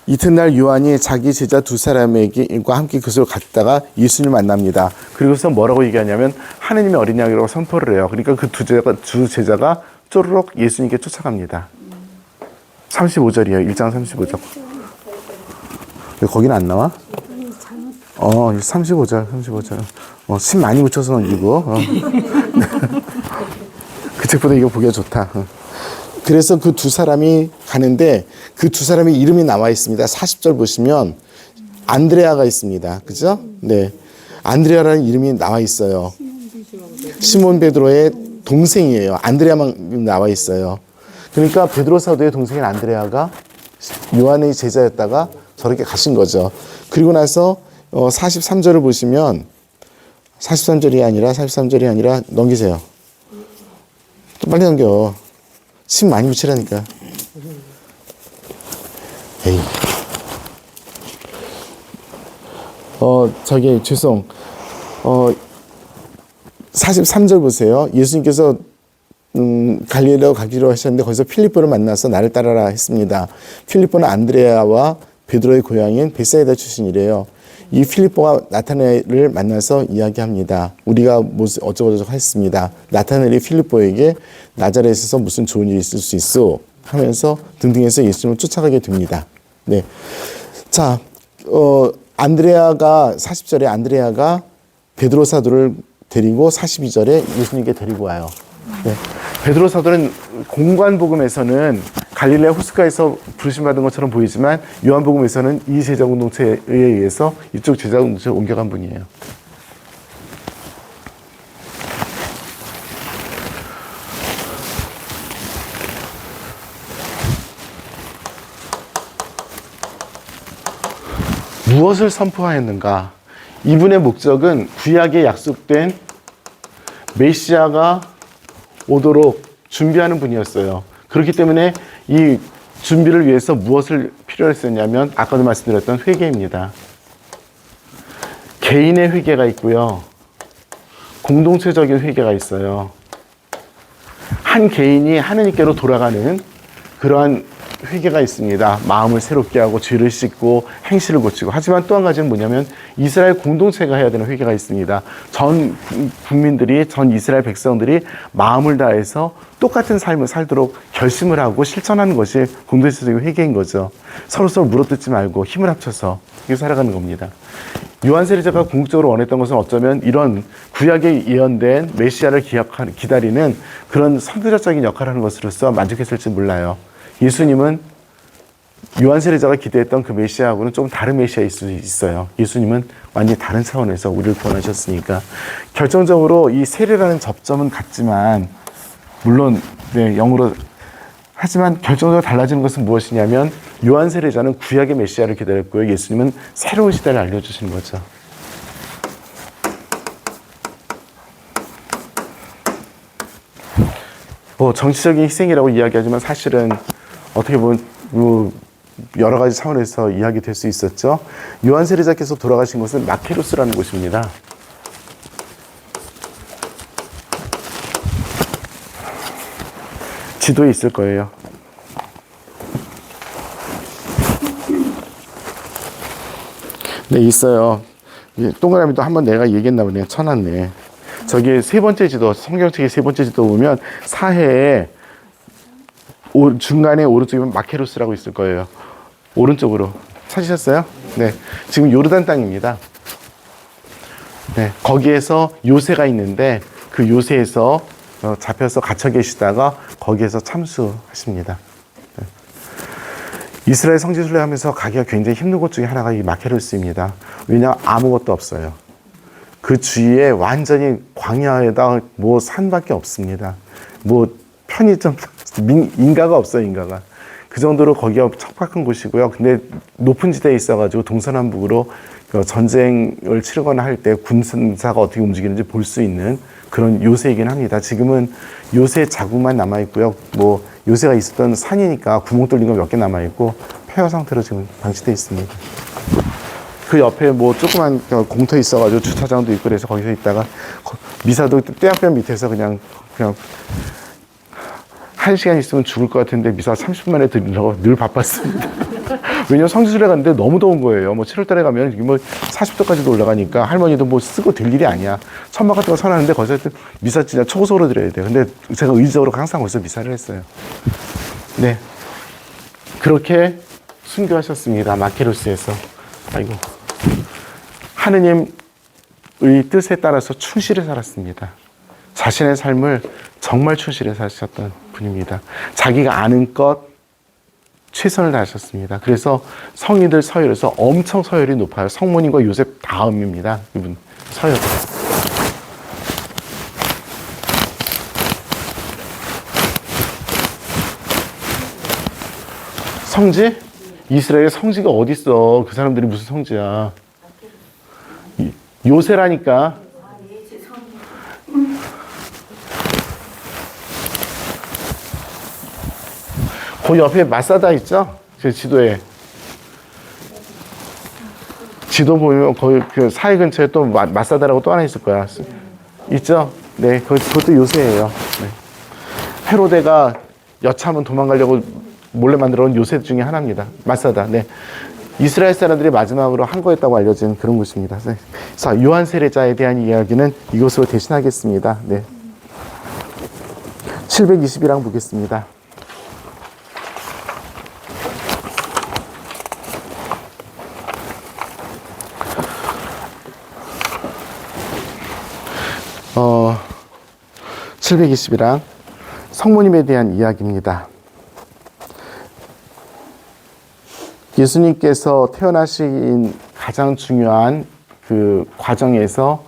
이튿날 요한이 자기 제자 2사람과 함께 그곳으로 갔다가 예수님을 만납니다. 그리고서 뭐라고 얘기하냐면 하느님의 어린 양이라고 선포를 해요. 그러니까 그 두 제자가 쪼르륵 예수님께 쫓아갑니다. 35절이에요. 1장 35절. 거기는 안 나와? 35절. 심 많이 묻혀서 넘기고. 그 책보다 이거 보기가 좋다. 그래서 그 두 사람이 가는데 그 두 사람의 이름이 나와 있습니다. 40절 보시면 안드레아가 있습니다. 그죠? 네. 안드레아라는 이름이 나와 있어요. 시몬 베드로의 동생이에요. 안드레아만 나와 있어요. 그러니까 베드로 사도의 동생인 안드레아가 요한의 제자였다가 저렇게 가신 거죠. 그리고 나서 43절을 보시면 43절이 아니라 넘기세요. 또 빨리 넘겨. 침 많이 묻히라니까. 에이. 죄송. 43절 보세요. 예수님께서 갈릴리로 가기로 하셨는데 거기서 필리포를 만나서 나를 따라라 했습니다. 필리포는 안드레아와 베드로의 고향인 베사이다 출신이래요. 이 필리포가 나타나엘을 만나서 이야기합니다. 우리가 어쩌고저쩌고 했습니다. 나타나엘이 필리포에게 나자렛에서 무슨 좋은 일이 있을 수 있어 하면서 등등해서 예수님을 쫓아가게 됩니다. 네. 자, 안드레아가 40절에 안드레아가 베드로 사도를 데리고 42절에 예수님께 데리고 와요. 네. 베드로 사도는 공관복음에서는 갈릴레아 호숫가에서 부르심받은 것처럼 보이지만 요한복음에서는 이 제자 공동체에 의해서 이쪽 제자 공동체에 옮겨간 분이에요. 무엇을 선포하였는가? 이분의 목적은 구약에 약속된 메시아가 오도록 준비하는 분이었어요. 그렇기 때문에 이 준비를 위해서 무엇을 필요로 했었냐면 아까도 말씀드렸던 회개입니다. 개인의 회개가 있고요. 공동체적인 회개가 있어요. 한 개인이 하느님께로 돌아가는 그러한 회개가 있습니다. 마음을 새롭게 하고 죄를 씻고 행실을 고치고. 하지만 또 한 가지는 뭐냐면 이스라엘 공동체가 해야 되는 회개가 있습니다. 전 국민들이, 전 이스라엘 백성들이 마음을 다해서 똑같은 삶을 살도록 결심을 하고 실천하는 것이 공동체적인 회개인 거죠. 서로서로 물어뜯지 말고 힘을 합쳐서 이렇게 살아가는 겁니다. 요한 세례자가 궁극적으로 원했던 것은 어쩌면 이런 구약에 예언된 메시아를 기다리는 그런 선두자적인 역할을 하는 것으로서 만족했을지 몰라요. 예수님은 요한 세례자가 기대했던 그 메시아하고는 좀 다른 메시아일 수 있어요. 예수님은 완전히 다른 차원에서 우리를 구원하셨으니까. 결정적으로 이 세례라는 접점은 같지만 물론 영으로 하지만 결정적으로 달라지는 것은 무엇이냐면 요한 세례자는 구약의 메시아를 기다렸고요. 예수님은 새로운 시대를 알려주시는 거죠. 정치적인 희생이라고 이야기하지만 사실은 어떻게 보면 여러 가지 차원에서 이야기될 수 있었죠. 요한 세례자께서 돌아가신 곳은 마케루스라는 곳입니다. 지도에 있을 거예요. 네, 있어요. 동그라미도 한번 내가 얘기했나 보네요. 쳐놨네. 저기 세 번째 지도, 성경책의 세 번째 지도 보면 사해에 중간에 오른쪽에 마케루스라고 있을 거예요. 오른쪽으로 찾으셨어요? 네, 지금 요르단 땅입니다. 네, 거기에서 요새가 있는데 그 요새에서 잡혀서 갇혀 계시다가 거기에서 참수하십니다. 네. 이스라엘 성지순례 하면서 가기가 굉장히 힘든 곳 중에 하나가 이 마케루스입니다. 왜냐하면 아무것도 없어요. 그 주위에 완전히 광야에다 뭐 산밖에 없습니다. 뭐 편의점, 인가가 없어요, 인가가. 그 정도로 거기가 척박한 곳이고요. 근데 높은 지대에 있어가지고 동서남북으로 전쟁을 치르거나 할 때 군사가 어떻게 움직이는지 볼 수 있는 그런 요새이긴 합니다. 지금은 요새 자국만 남아있고요. 뭐 요새가 있었던 산이니까 구멍 뚫린 거 몇 개 남아있고 폐허 상태로 지금 방치되어 있습니다. 그 옆에 뭐 조그만 공터 있어가지고 주차장도 있고 그래서 거기서 있다가 미사도 떼약볕 밑에서 그냥 1시간 있으면 죽을 것 같은데 미사 30분 만에 드리려고 늘 바빴습니다. 왜냐면 성지순례 갔는데 너무 더운 거예요. 뭐 7월 달에 가면 뭐 40도까지도 올라가니까 할머니도 뭐 쓰고 될 일이 아니야. 천막 같은 거 서놨는데 거기서 미사 진짜 초고속으로 드려야 돼요. 근데 제가 의지적으로 항상 거기서 미사를 했어요. 네. 그렇게 순교하셨습니다. 마케루스에서. 아이고. 하느님의 뜻에 따라서 충실히 살았습니다. 자신의 삶을 정말 충실히 사셨던 분입니다. 자기가 아는 것 최선을 다하셨습니다. 그래서 성인들 서열에서 엄청 서열이 높아요. 성모님과 요셉 다음입니다. 이분 서열. 성지? 이스라엘에 성지가 어딨어. 그 사람들이 무슨 성지야. 요새라니까. 그 옆에 마사다 있죠? 제 지도에. 지도 보면 거기 그 사해 근처에 또 마사다라고 또 하나 있을 거야. 있죠? 네, 그것도 요새예요. 네. 헤로데가 여차하면 도망가려고 몰래 만들어 온 요새 중에 하나입니다. 마사다. 네. 이스라엘 사람들이 마지막으로 한 거였다고 알려진 그런 곳입니다. 네. 자, 요한 세례자에 대한 이야기는 이것으로 대신하겠습니다. 네. 720이랑 보겠습니다. 어, 720이랑 성모님에 대한 이야기입니다. 예수님께서 태어나신 가장 중요한 그 과정에서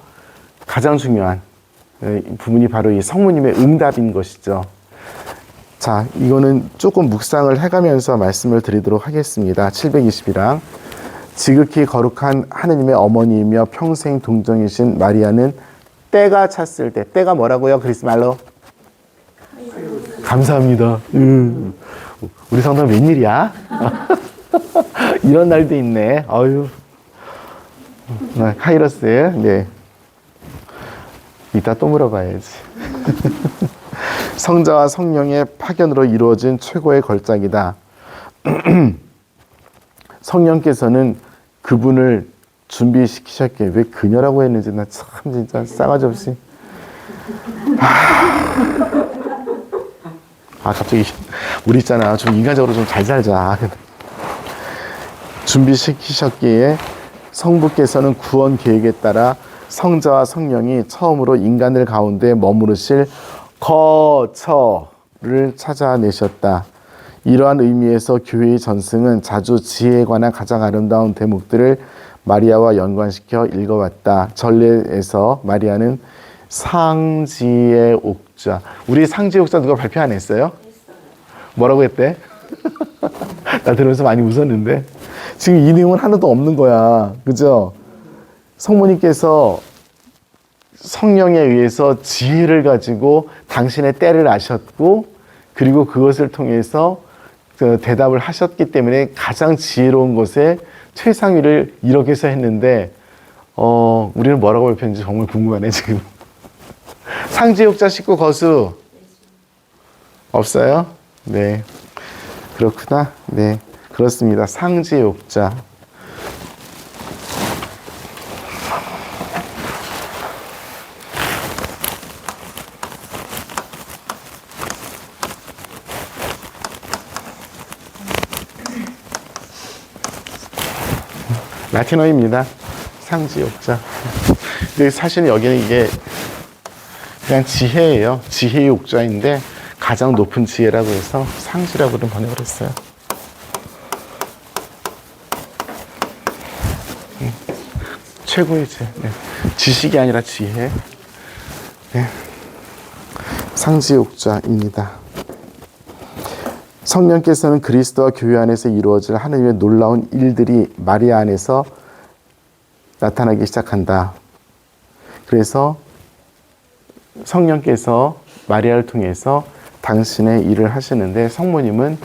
가장 중요한 부분이 바로 이 성모님의 응답인 것이죠. 자, 이거는 조금 묵상을 해가면서 말씀을 드리도록 하겠습니다. 720이랑 지극히 거룩한 하느님의 어머니이며 평생 동정이신 마리아는 때가 찼을 때, 때가 뭐라고요? 그리스말로? 감사합니다. 우리 성도는 웬일이야? 이런 날도 있네. 아유. 카이로스, 네. 이따 또 물어봐야지. 성자와 성령의 파견으로 이루어진 최고의 걸작이다. 성령께서는 그분을 준비시키셨기에 왜 그녀라고 했는지 나 참 진짜 싸가지 없이. 갑자기 우리 있잖아. 좀 인간적으로 좀 잘 살자. 준비시키셨기에 성부께서는 구원 계획에 따라 성자와 성령이 처음으로 인간들 가운데 머무르실 거처를 찾아내셨다. 이러한 의미에서 교회의 전승은 자주 지혜에 관한 가장 아름다운 대목들을 마리아와 연관시켜 읽어왔다. 전례에서 마리아는 상지의 옥자. 우리 상지의 옥자 누가 발표 안 했어요? 뭐라고 했대? 나 들으면서 많이 웃었는데 지금 이 내용은 하나도 없는 거야. 그죠? 성모님께서 성령에 의해서 지혜를 가지고 당신의 때를 아셨고 그리고 그것을 통해서 대답을 하셨기 때문에 가장 지혜로운 것에 최상위를 이렇게 해서 했는데 우리는 뭐라고 발표했는지 정말 궁금하네 지금. 상지옥자 식구 거수 없어요? 네, 그렇구나. 네, 그렇습니다. 상지옥자. 라틴어입니다. 상지옥자. 근데 사실 여기는 이게 그냥 지혜예요. 지혜의 옥자인데 가장 높은 지혜라고 해서 상지라고 좀 번역을 했어요. 최고의 지혜. 네. 지식이 아니라 지혜. 네. 상지옥자입니다. 성령께서는 그리스도와 교회 안에서 이루어질 하느님의 놀라운 일들이 마리아 안에서 나타나기 시작한다. 그래서 성령께서 마리아를 통해서 당신의 일을 하시는데 성모님은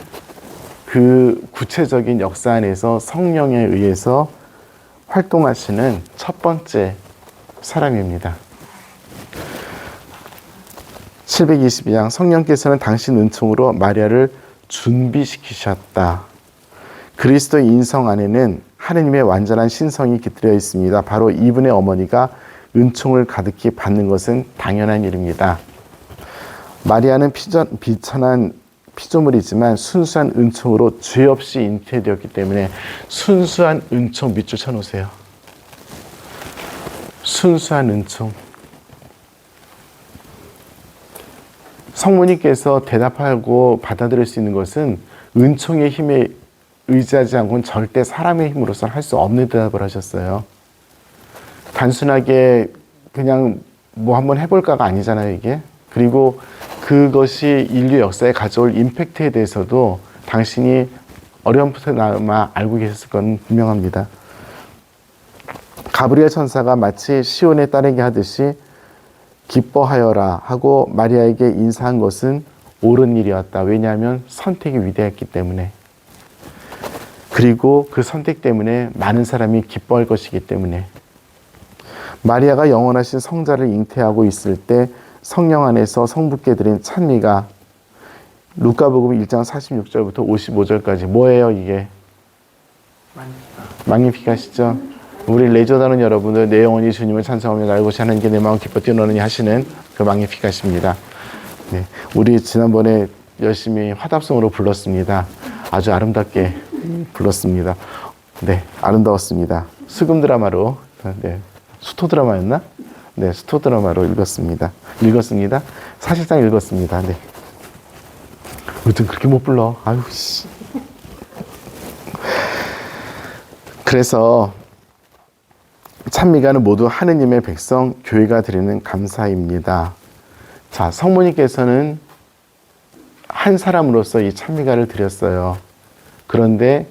그 구체적인 역사 안에서 성령에 의해서 활동하시는 첫 번째 사람입니다. 722장 성령께서는 당신 은총으로 마리아를 준비시키셨다. 그리스도의 인성 안에는 하느님의 완전한 신성이 깃들여 있습니다. 바로 이분의 어머니가 은총을 가득히 받는 것은 당연한 일입니다. 마리아는 비천한 피조물이지만 순수한 은총으로 죄 없이 잉태되었기 때문에 순수한 은총 밑줄 쳐놓으세요. 순수한 은총. 성모님께서 대답하고 받아들일 수 있는 것은 은총의 힘에 의지하지 않고는 절대 사람의 힘으로서는 할 수 없는 대답을 하셨어요. 단순하게 그냥 뭐 한번 해볼까가 아니잖아요, 이게. 그리고 그것이 인류 역사에 가져올 임팩트에 대해서도 당신이 어렴풋이나마 알고 계셨을 건 분명합니다. 가브리엘 천사가 마치 시온의 딸에게 하듯이 기뻐하여라 하고 마리아에게 인사한 것은 옳은 일이었다. 왜냐하면 선택이 위대했기 때문에. 그리고 그 선택 때문에 많은 사람이 기뻐할 것이기 때문에. 마리아가 영원하신 성자를 잉태하고 있을 때 성령 안에서 성부께 드린 찬미가 루카복음 1장 46절부터 55절까지 뭐예요 이게? magnificat이죠. 우리 레저다는 여러분들 내 영혼이 주님을 찬송하며 나를 보시 하나님께 내 마음 기뻐 뛰어노느니 하시는 그 magnificat입니다. 네, 우리 지난번에 열심히 화답송으로 불렀습니다. 아주 아름답게 불렀습니다. 네, 아름다웠습니다. 수금 드라마로, 네, 수토 드라마였나? 네, 수토 드라마로 읽었습니다. 사실상 읽었습니다. 네. 아무튼 그렇게 못 불러. 아유 씨. 그래서 찬미가는 모두 하느님의 백성 교회가 드리는 감사입니다. 자, 성모님께서는 한 사람으로서 이 찬미가를 드렸어요. 그런데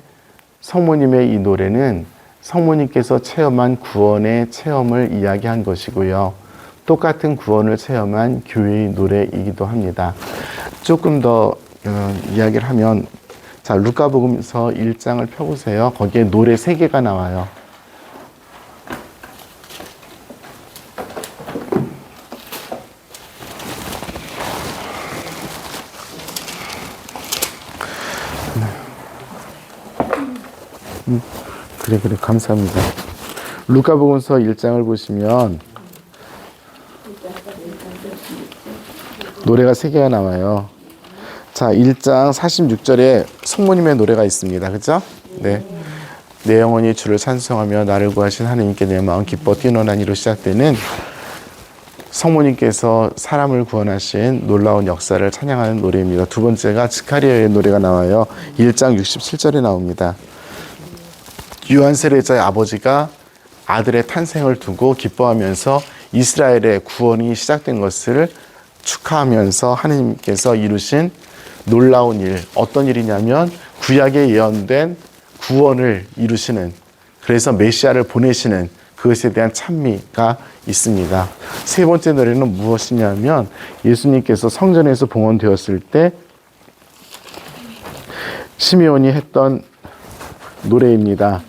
성모님의 이 노래는 성모님께서 체험한 구원의 체험을 이야기한 것이고요. 똑같은 구원을 체험한 교회의 노래이기도 합니다. 조금 더 이야기를 하면, 자, 루카복음서 1장을 펴보세요. 거기에 노래 3개가 나와요. 그래 감사합니다. 루카복음서 1장을 보시면 노래가 3개가 나와요. 자, 1장 46절에 성모님의 노래가 있습니다. 그죠? 네. 내 영혼이 주를 찬송하며 나를 구하신 하나님께 내 마음 기뻐 뛰어나니로 시작되는 성모님께서 사람을 구원하신 놀라운 역사를 찬양하는 노래입니다. 두 번째가 스가랴의 노래가 나와요. 1장 67절에 나옵니다. 요한 세례자의 아버지가 아들의 탄생을 두고 기뻐하면서 이스라엘의 구원이 시작된 것을 축하하면서 하느님께서 이루신 놀라운 일, 어떤 일이냐면 구약에 예언된 구원을 이루시는, 그래서 메시아를 보내시는 그것에 대한 찬미가 있습니다. 세 번째 노래는 무엇이냐면 예수님께서 성전에서 봉헌되었을 때 시meon이 했던 노래입니다.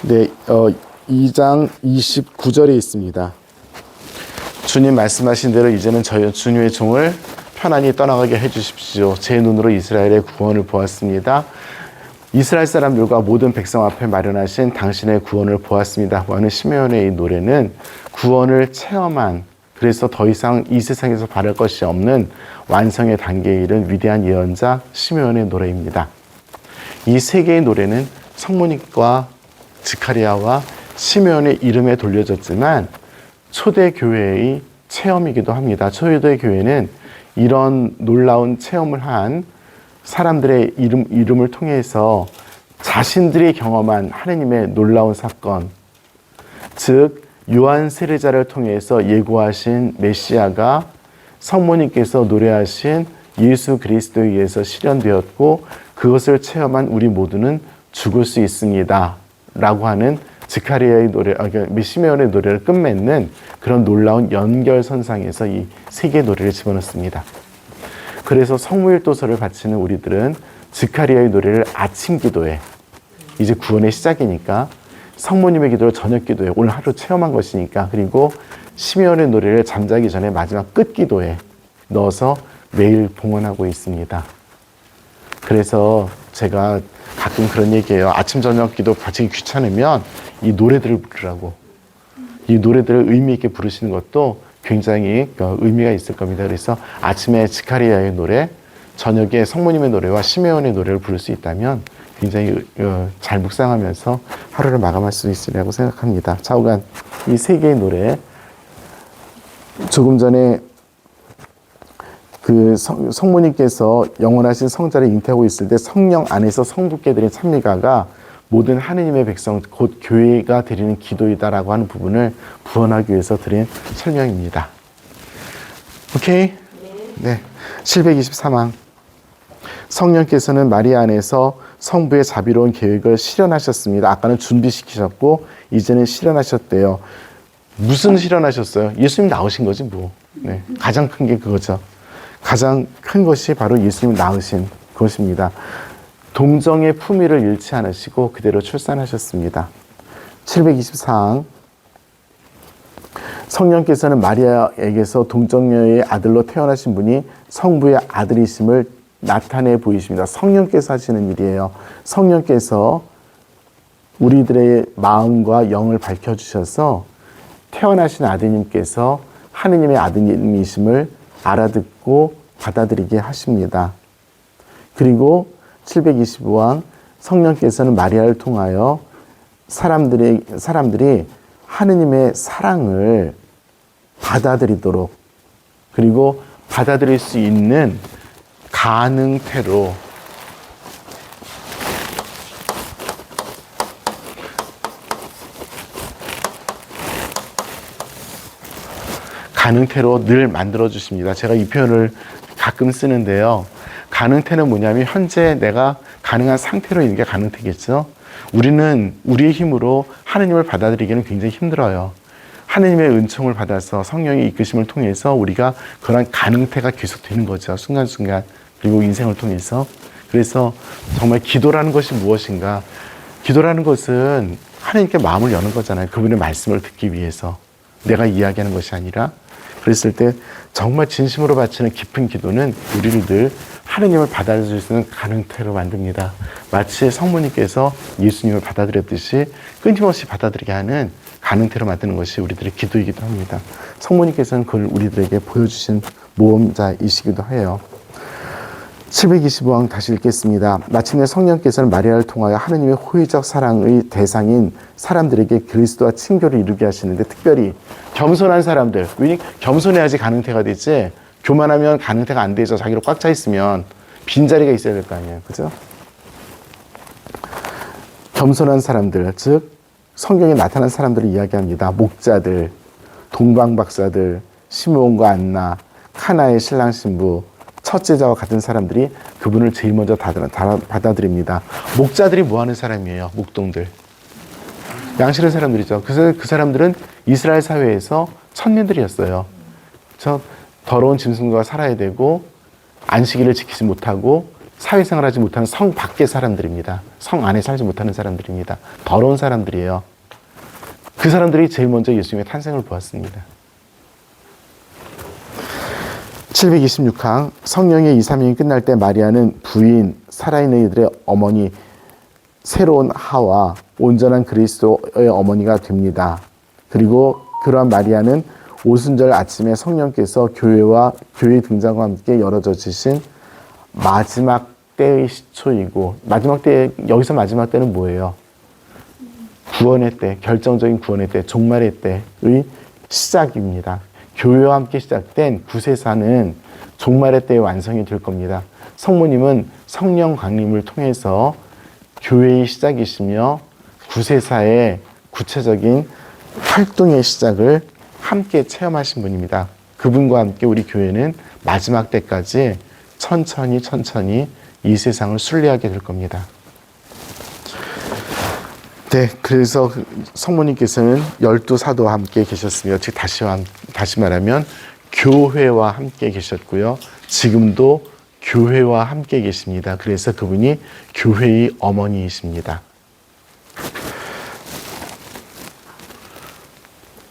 네, 2장 29절에 있습니다. 주님 말씀하신 대로 이제는 저희 주님의 종을 편안히 떠나가게 해주십시오. 제 눈으로 이스라엘의 구원을 보았습니다. 이스라엘 사람들과 모든 백성 앞에 마련하신 당신의 구원을 보았습니다 하는 시메온의 이 노래는 구원을 체험한, 그래서 더 이상 이 세상에서 바랄 것이 없는 완성의 단계에 이른 위대한 예언자 시메온의 노래입니다. 이 세 개의 노래는 성모님과 스가랴와 시메온의 이름에 돌려졌지만 초대 교회의 체험이기도 합니다. 초대 교회는 이런 놀라운 체험을 한 사람들의 이름을 통해서 자신들이 경험한 하느님의 놀라운 사건, 즉 요한 세례자를 통해서 예고하신 메시아가 성모님께서 노래하신 예수 그리스도에 의해서 실현되었고 그것을 체험한 우리 모두는 죽을 수 있습니다 라고 하는 스가랴의 노래, 시메온의 노래를 끝맺는 그런 놀라운 연결선상에서 이 세 개의 노래를 집어넣습니다. 그래서 성무일도서를 바치는 우리들은 스가랴의 노래를 아침 기도에, 이제 구원의 시작이니까 성모님의 기도를 저녁 기도에, 오늘 하루 체험한 것이니까, 그리고 시메온의 노래를 잠자기 전에 마지막 끝 기도에 넣어서 매일 봉헌하고 있습니다. 그래서 제가 가끔 그런 얘기해요. 아침 저녁 기도 바치기 귀찮으면 이 노래들을 부르라고. 이 노래들을 의미 있게 부르시는 것도 굉장히 의미가 있을 겁니다. 그래서 아침에 스가랴의 노래, 저녁에 성모님의 노래와 시메온의 노래를 부를 수 있다면 굉장히 잘 묵상하면서 하루를 마감할 수 있으리라고 생각합니다. 좌우간 이 세 개의 노래, 조금 전에 그 성모님께서 영원하신 성자를 잉태하고 있을 때 성령 안에서 성부께 드린 찬미가가 모든 하느님의 백성 곧 교회가 드리는 기도이다라고 하는 부분을 부언하기 위해서 드린 설명입니다. 오케이? 네. 723항. 성령께서는 마리아 안에서 성부의 자비로운 계획을 실현하셨습니다. 아까는 준비시키셨고 이제는 실현하셨대요. 무슨 실현하셨어요? 예수님 나으신 거지 뭐. 네, 가장 큰 게 그거죠. 가장 큰 것이 바로 예수님 낳으신 것입니다. 동정의 품위를 잃지 않으시고 그대로 출산하셨습니다. 724항 성령께서는 마리아에게서 동정녀의 아들로 태어나신 분이 성부의 아들이심을 나타내 보이십니다. 성령께서 하시는 일이에요. 성령께서 우리들의 마음과 영을 밝혀주셔서 태어나신 아드님께서 하느님의 아드님이심을 알아듣고 받아들이게 하십니다. 그리고 725항 성령께서는 마리아를 통하여 사람들이 하느님의 사랑을 받아들이도록 그리고 받아들일 수 있는 가능태로 늘 만들어 주십니다. 제가 이 표현을 가끔 쓰는데요. 가능태는 뭐냐면 현재 내가 가능한 상태로 있는 게 가능태겠죠. 우리는 우리의 힘으로 하느님을 받아들이기는 굉장히 힘들어요. 하느님의 은총을 받아서 성령의 이끄심을 통해서 우리가 그런 가능태가 계속되는 거죠. 순간순간 그리고 인생을 통해서. 그래서 정말 기도라는 것이 무엇인가? 기도라는 것은 하느님께 마음을 여는 거잖아요. 그분의 말씀을 듣기 위해서. 내가 이야기하는 것이 아니라. 그랬을 때 정말 진심으로 바치는 깊은 기도는 우리를 늘 하느님을 받아들일 수 있는 가능태로 만듭니다. 마치 성모님께서 예수님을 받아들였듯이 끊임없이 받아들이게 하는 가능태로 만드는 것이 우리들의 기도이기도 합니다. 성모님께서는 그걸 우리들에게 보여주신 모험자이시기도 해요. 725항 다시 읽겠습니다. 마침내 성령께서는 마리아를 통하여 하느님의 호의적 사랑의 대상인 사람들에게 그리스도와 친교를 이루게 하시는데 특별히 겸손한 사람들, 왜냐면 겸손해야지 가능태가 되지 교만하면 가능태가 안 되죠. 자기로 꽉 차 있으면 빈자리가 있어야 될 거 아니에요. 그죠? 겸손한 사람들, 즉 성경에 나타난 사람들을 이야기합니다. 목자들, 동방박사들, 시므온과 안나, 카나의 신랑 신부, 첫째자와 같은 사람들이 그분을 제일 먼저 받아들입니다. 목자들이 뭐 하는 사람이에요? 목동들. 양실의 사람들이죠. 그 사람들은 이스라엘 사회에서 천민들이었어요. 더러운 짐승과 살아야 되고 안식일을 지키지 못하고 사회생활하지 못하는 성 밖의 사람들입니다. 성 안에 살지 못하는 사람들입니다. 더러운 사람들이에요. 그 사람들이 제일 먼저 예수님의 탄생을 보았습니다. 726항 성령의 2, 3일이 끝날 때 마리아는 부인, 살아있는 이들의 어머니, 새로운 하와 온전한 그리스도의 어머니가 됩니다. 그리고 그러한 마리아는 오순절 아침에 성령께서 교회 등장과 함께 열어져 주신 마지막 때의 시초이고 마지막 때, 여기서 마지막 때는 뭐예요? 구원의 때, 결정적인 구원의 때, 종말의 때의 시작입니다. 교회와 함께 시작된 구세사는 종말의 때의 완성이 될 겁니다. 성모님은 성령 강림을 통해서 교회의 시작이시며 구세사의 구체적인 활동의 시작을 함께 체험하신 분입니다. 그분과 함께 우리 교회는 마지막 때까지 천천히 이 세상을 순례하게 될 겁니다. 네, 그래서 성모님께서는 12사도와 함께 계셨으며, 즉 다시 말하면 교회와 함께 계셨고요. 지금도 교회와 함께 계십니다. 그래서 그분이 교회의 어머니이십니다.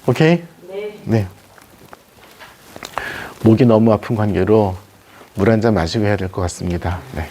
오케이? 네. 목이 너무 아픈 관계로 물 한 잔 마시고 해야 될 것 같습니다. 네.